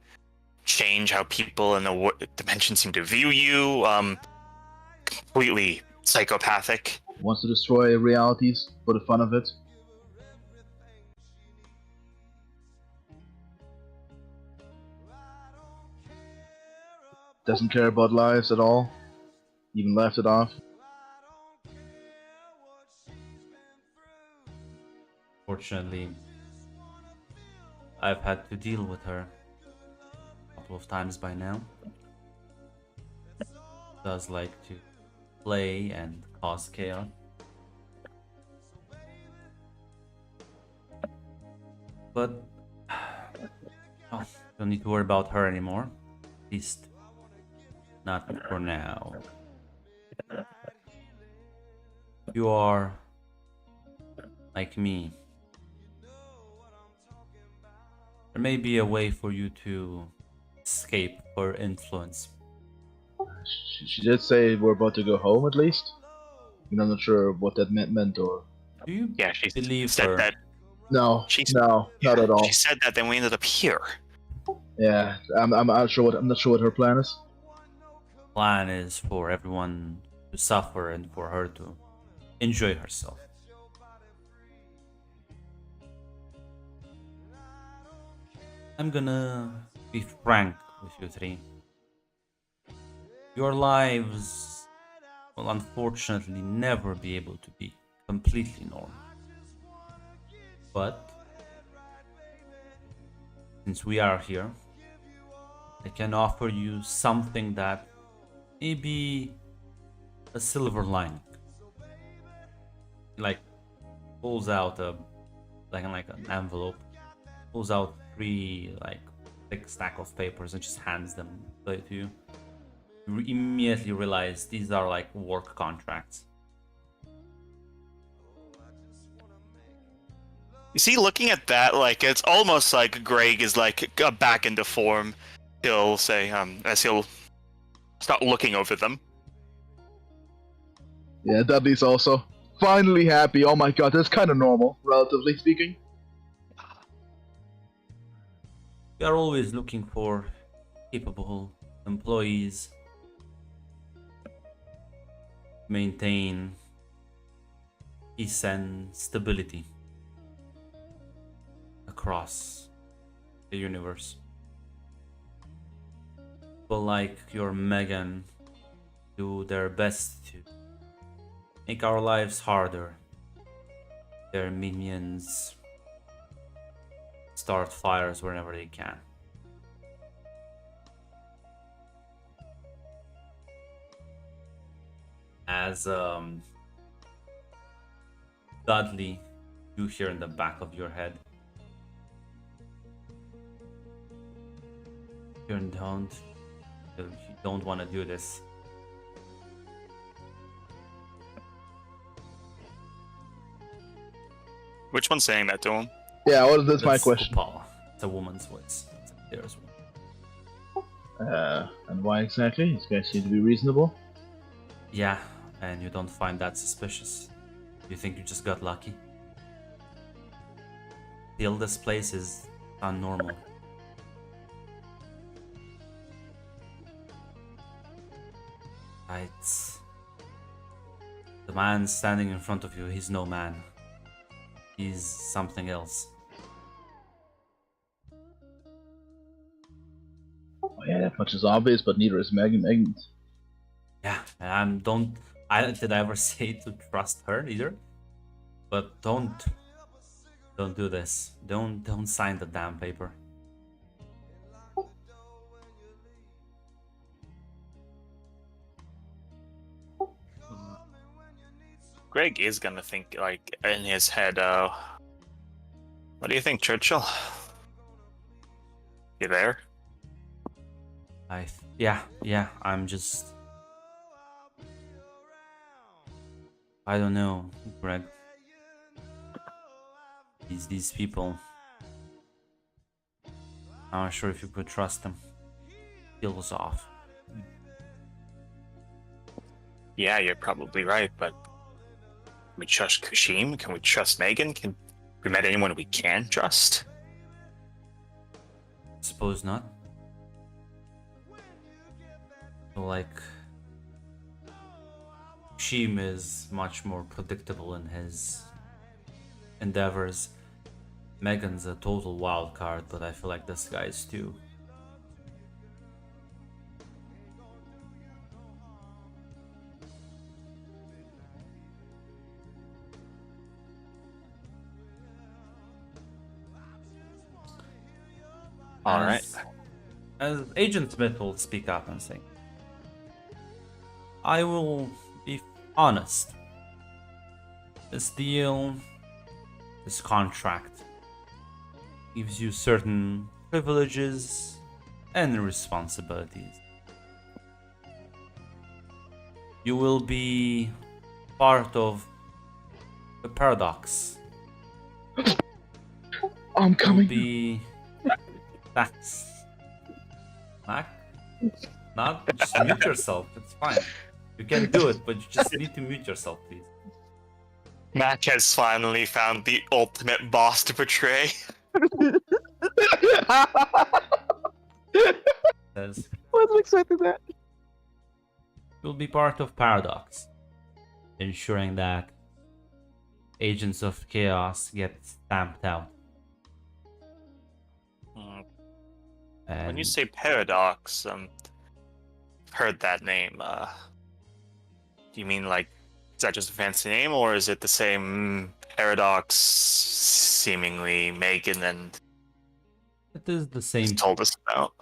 change how people in the dimension seem to view you. Completely psychopathic. Wants to destroy realities for the fun of it. Doesn't care about lives at all. Even laughed it off. Fortunately, I've had to deal with her a couple of times by now. Does like to play and cause chaos. But oh, don't need to worry about her anymore. At least not for now. You are like me, there may be a way for you to escape her influence. She did say we're about to go home at least. And I'm not sure what that meant or. Do you Yeah, she believe said her? that. No, She no, not at all. She said that. Then we ended up here. Yeah, I'm not sure what her plan is. Plan is for everyone to suffer and for her to enjoy herself. I'm gonna be frank with you three. Your lives will unfortunately never be able to be completely normal. But since we are here, I can offer you something that may be a silver lining. Like pulls out a like an envelope, pulls out three like thick stack of papers and just hands them to you. You immediately realize these are like work contracts. You see, looking at that, like it's almost like Greg is like back into form. He'll say, as he'll start looking over them. Yeah, Dudley's also finally happy. Oh my god, that's kind of normal, relatively speaking. We are always looking for capable employees, maintain peace and stability across the universe. People like your Megan do their best to make our lives harder. Their minions start fires whenever they can. As Dudley, you hear in the back of your head, you don't want to do this. Which one's saying that to him? Yeah, that's my question. Kupal. It's a woman's voice. There's one. And why exactly? These guys seem to be reasonable. Yeah, and you don't find that suspicious. You think you just got lucky? Still, this place is unnormal. Right. The man standing in front of you, he's no man. He's something else. Oh yeah, that much is obvious, but neither is Megan. Yeah, and did I ever say to trust her either? But don't do this. Don't sign the damn paper. Greg is gonna think like in his head. What do you think, Churchill? You there? Yeah. I'm just. I don't know, Greg. These people. I'm not sure if you could trust them. Feels off. Yeah, you're probably right, but can we trust Kashim? Can we trust Megan? Can we met anyone we can trust? Suppose not. So, like, Kashim is much more predictable in his endeavors. Megan's a total wild card, but I feel like this guy is too. All right. As Agent Smith will speak up and say, I will be honest. This deal, this contract, gives you certain privileges and responsibilities. You will be part of the paradox I'm will coming. be Max. Mac? Not just mute yourself. It's fine. You can do it, but you just need to mute yourself, please. Mac has finally found the ultimate boss to portray. Says Wasn't expecting that. you'll be part of Paradox, ensuring that agents of chaos get stamped out. Mm, And When you say paradox, heard that name. Do you mean like, is that just a fancy name, or is it the same paradox seemingly Megan and it is the same told us about?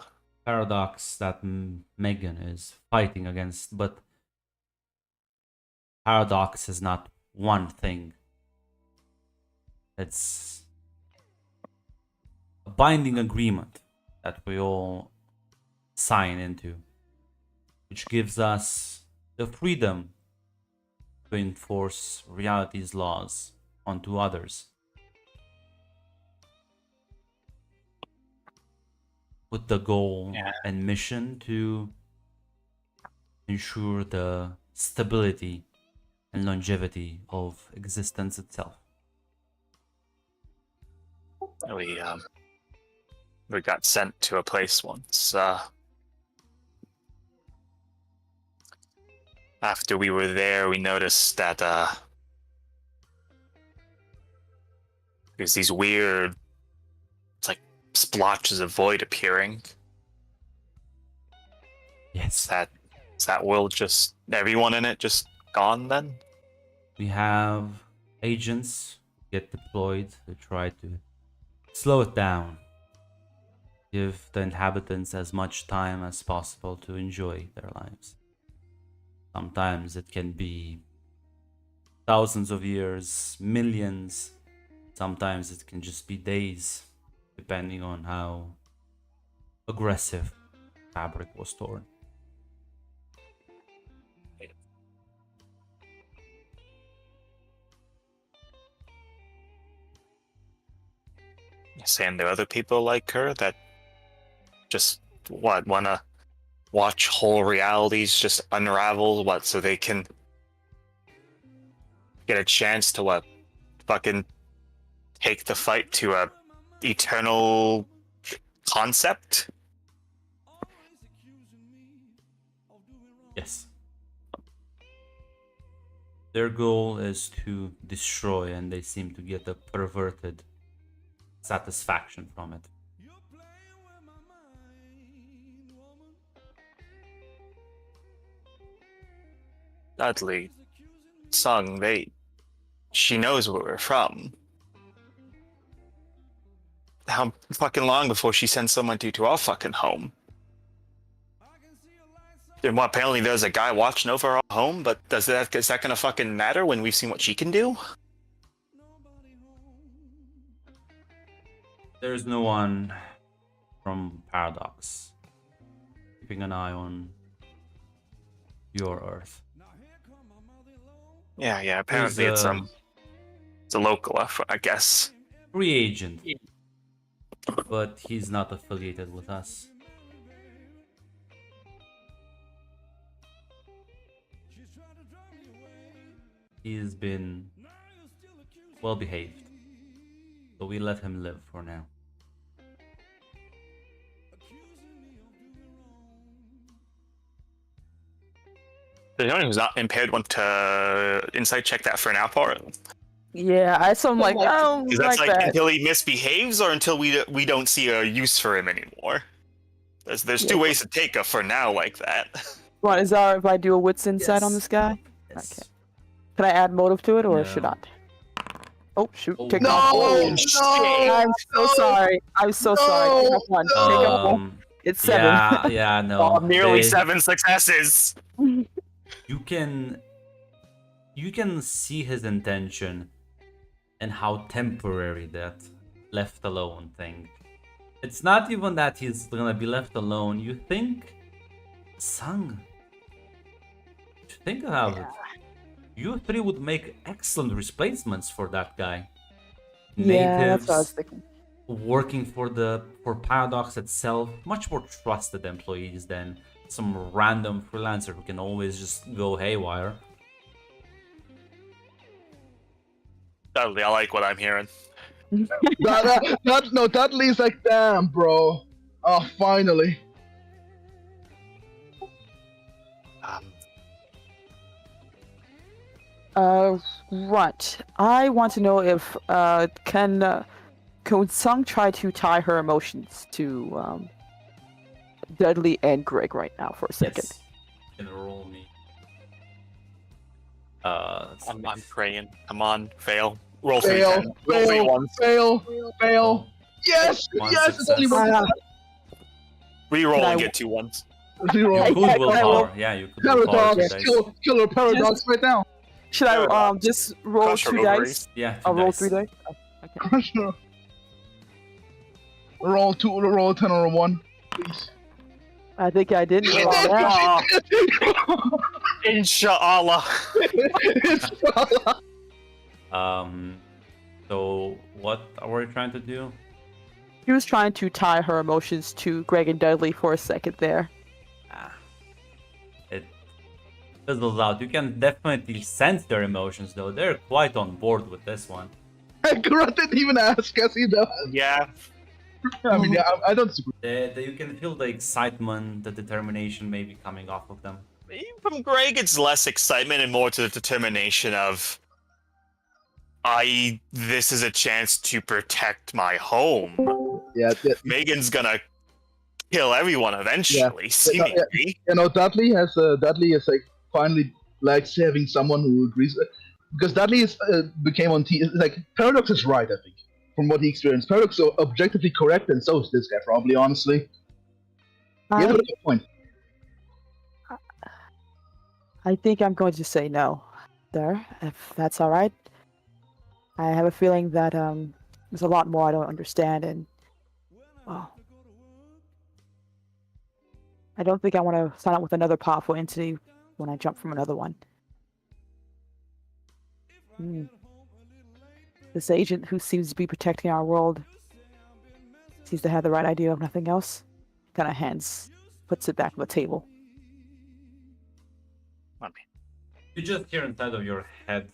paradox that Megan is fighting against, but paradox is not one thing. It's a binding agreement that we all sign into, which gives us the freedom to enforce reality's laws onto others, with the goal and mission to ensure the stability and longevity of existence itself. We got sent to a place once. After we were there, we noticed that there's these weird, it's like splotches of void appearing. Yes, Is that world just everyone in it just gone then? we have agents get deployed to try to slow it down, give the inhabitants as much time as possible to enjoy their lives. Sometimes it can be thousands of years, millions. Sometimes it can just be days, depending on how aggressive fabric was torn. Saying there are other people like her that just wanna watch whole realities just unravel, so they can get a chance to fucking take the fight to a eternal concept. Yes. Their goal is to destroy, and they seem to get a perverted satisfaction from it. Dudley, Sung, she knows where we're from. How fucking long before she sends someone to our fucking home? And apparently there's a guy watching over our home, but is that gonna fucking matter when we've seen what she can do? There's no one from Paradox keeping an eye on your Earth. Yeah. Apparently There's it's a local, I guess. free agent, but he's not affiliated with us. He's been well behaved, so we let him live for now. The only who's not impaired want to insight check that for now part. Yeah, I so I'm like, I don't Because that's like like that. until he misbehaves or until we don't see a use for him anymore. There's two ways to take a for now like that. What is our if I do a wits insight on Yes. this guy? Yes. Okay. Can I add motive to it or No. should I? Oh shoot! Oh, Take no! off. Oh, shit. I'm so sorry. I'm so sorry. Take off one. Take off one. Um, It's 7. yeah, no. Oh, nearly they- 7 successes. You can see his intention and how temporary that left alone thing. It's not even that he's gonna be left alone. You think, Sung, think about it. You three would make excellent replacements for that guy. Yeah, that's what I was thinking. working for Paradox itself, much more trusted employees than some random freelancer who can always just go haywire. Totally, I like what I'm hearing. No, Dudley's like, damn, bro. Oh, finally. Runt. I want to know if can Sung try to tie her emotions to Dudley and Greg right now for a second? Yes. You can roll me. I'm praying. Come on, fail. Roll Fail, 3 Roll 3 fail, ones. fail. Yes, One yes, it's only success. one. Reroll Can I- and get 2 ones. Zero. You could I willpower. Yeah, you could willpower Paradox, two dice. killer Paradox right now. Should I Paradox. just roll Crush her 2 ovaries. dice? Yeah, two I'll roll dice. 3 dice. Crush her. Roll 2, roll a 10 or a 1, please. I think I didn't roll that. Inshallah. So what are we trying to do? She was trying to tie her emotions to Greg and Dudley for a second there. It fizzles out. You can definitely sense their emotions, though. They're quite on board with this one. Grunt didn't even ask us, he does. Yeah. I mean, yeah, I don't disagree. You can feel the excitement, the determination maybe coming off of them. From Greg, it's less excitement and more to the determination of, this is a chance to protect my home. Yeah, Megan's gonna kill everyone eventually, seemingly. you know, Dudley is like finally likes having someone who agrees, because Dudley became on team. Like Paradox is right, I think, from what he experienced. Paradox is objectively correct, and so is this guy probably. Honestly, he has a good point. I think I'm going to say no there, if that's all right. I have a feeling that there's a lot more I don't understand, and well, I don't think I want to sign up with another powerful entity when I jump from another one. This agent who seems to be protecting our world seems to have the right idea of nothing else. Kind of puts it back on the table. You just hear inside of your head,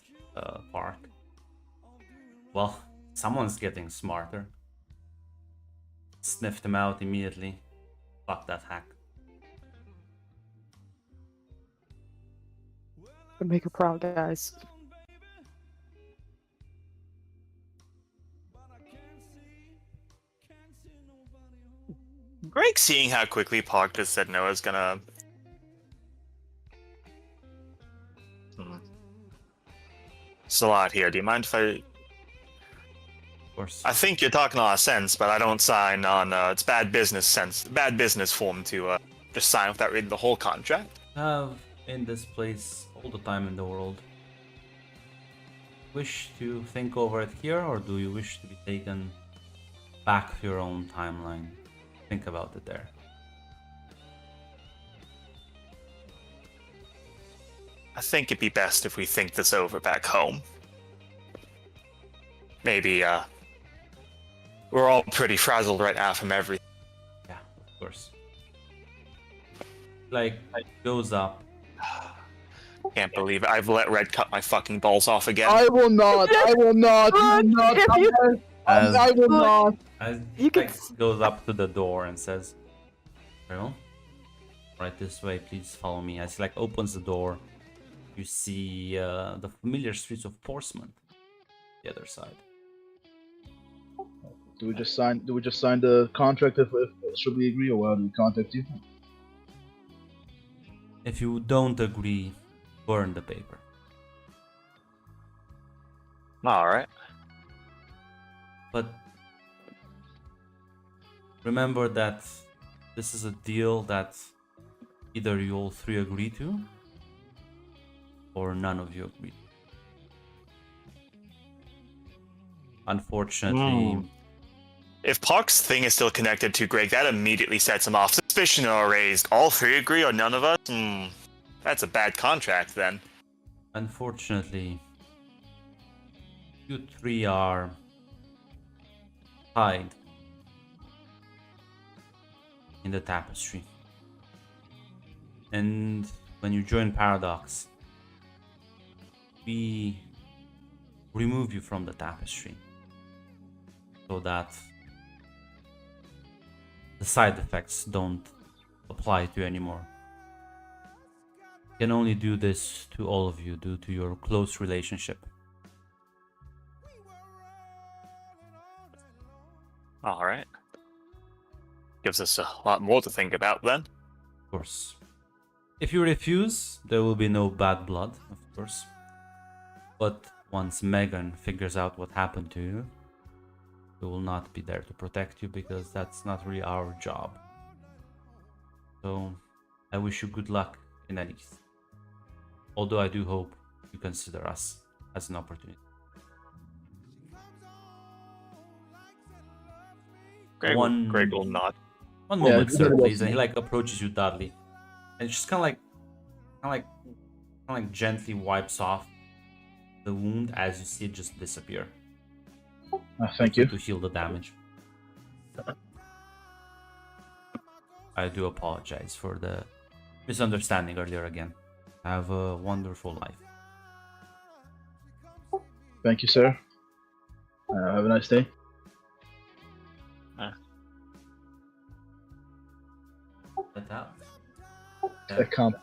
Park. Well, someone's getting smarter. Sniffed him out immediately. Fuck that hack. Gonna make her proud, guys. Greg, seeing how quickly Park just said no, is gonna. It's a lot here. Do you mind if I? Of course. I think you're talking a lot of sense, but I don't sign on. It's bad business form to just sign without reading the whole contract. Have in this place all the time in the world. Wish to think over it here, or do you wish to be taken back to your own timeline? Think about it there. I think it'd be best if we think this over back home. Maybe, we're all pretty frazzled right now from everything. Yeah, of course. Like, goes up. Can't believe it. I've let Red cut my fucking balls off again. I will not. I will not. I will not. I will not. As You can like, goes up to the door and says, "Well, right this way, please follow me." As he like opens the door, you see the familiar streets of Portsmouth. The other side. Do we just sign the contract if should we agree, or how do we contact you? If you don't agree, burn the paper. All right. But remember that this is a deal that either you all three agree to, or none of you agree. Unfortunately, If Park's thing is still connected to Greg, that immediately sets him off. Suspicion are raised. All three agree or none of us? That's a bad contract then. unfortunately, you three are tied in the tapestry. And when you join Paradox, we remove you from the tapestry so that the side effects don't apply to you anymore. Can only do this to all of you due to your close relationship. All right. Gives us a lot more to think about then. Of course. If you refuse, there will be no bad blood, of course. But once Megan figures out what happened to you, we will not be there to protect you because that's not really our job. So I wish you good luck in any case. Although I do hope you consider us as an opportunity. Greg will nod. One moment, Yeah, sir, it please. was- And he like approaches you, Dudley, and just kind of like gently wipes off the wound as you see it just disappear. Thank you. To heal the damage. I do apologize for the misunderstanding earlier again. Have a wonderful life. Thank you, sir. Have a nice day. Let out. I can't.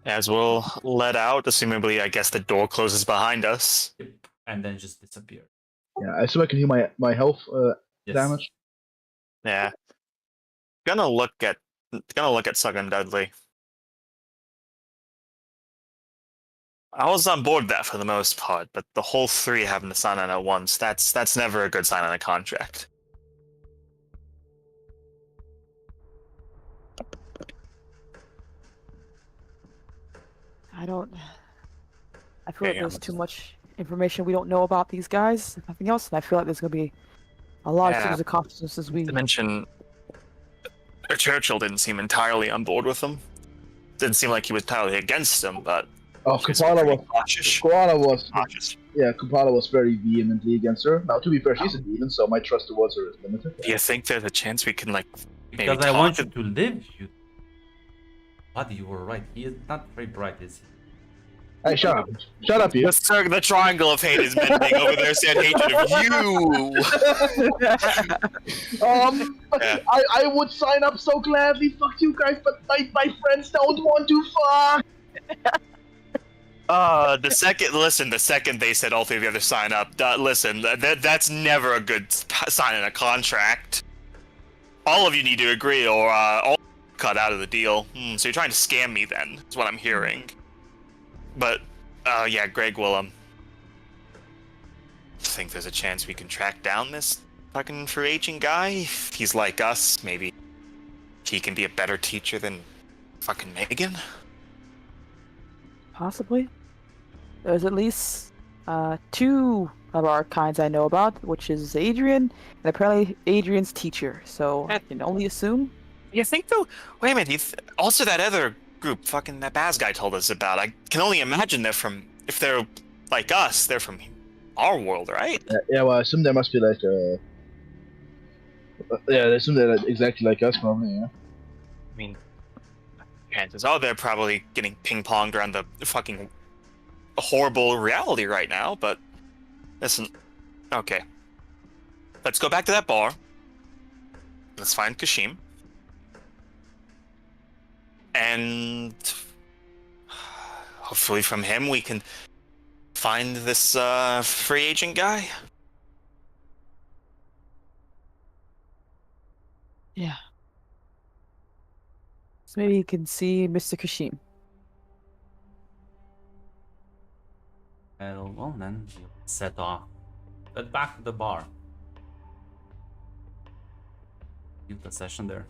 As we'll let out, assumably, I guess the door closes behind us. Yep. And then just disappear. Yeah, I assume I can heal my health Yes. damage. Yeah. Gonna look at Sugg and Dudley. I was on board that for the most part, but the whole three having to sign on at once, that's never a good sign on a contract. I feel Okay, like yeah, there's let's- too much information we don't know about these guys, if nothing else, and I feel like there's gonna be a lot of Yeah. things and consequences we. To mention, Churchill didn't seem entirely on board with them. Didn't seem like he was entirely against them, but Oh, he was Kupala pretty was. cautious. Cautious. Yeah, Kupala was very vehemently against her. Now, to be fair, she's a demon, so my trust towards her is limited. Do you think there's a chance we can, like, maybe Because I talk want to- you to live. Buddy, you were right. He is not very bright, is he? Hey, shut up. Shut up, you. The triangle of hate is mending over there, saying hatred of you. Yeah. I would sign up so gladly. Fuck you guys, but my friends don't want to fuck. The second they said all three of the others sign up, listen, that's never a good sign in a contract. All of you need to agree, or all cut out of the deal. So you're trying to scam me, then? Is what I'm hearing. But, yeah, Greg will think there's a chance we can track down this fucking free agent guy. If he's like us, maybe he can be a better teacher than fucking Megan. Possibly. There's at least two of our kinds I know about, which is Adrian and apparently Adrian's teacher. So I can only assume. You think though? Wait a minute. Also, that other group, fucking that Baz guy told us about. I can only imagine if they're like us, they're from our world, right? Yeah, well, I assume there must be like a. Yeah, I assume they're exactly like us, probably. Yeah. I mean, chances are they're probably getting ping-ponged around the fucking horrible reality right now. But listen, okay, let's go back to that bar. Let's find Kashim. And hopefully from him we can find this free agent guy. Yeah. So maybe you can see Mr. Kashim. Well, then you set off. But back to the bar. Leave the session there.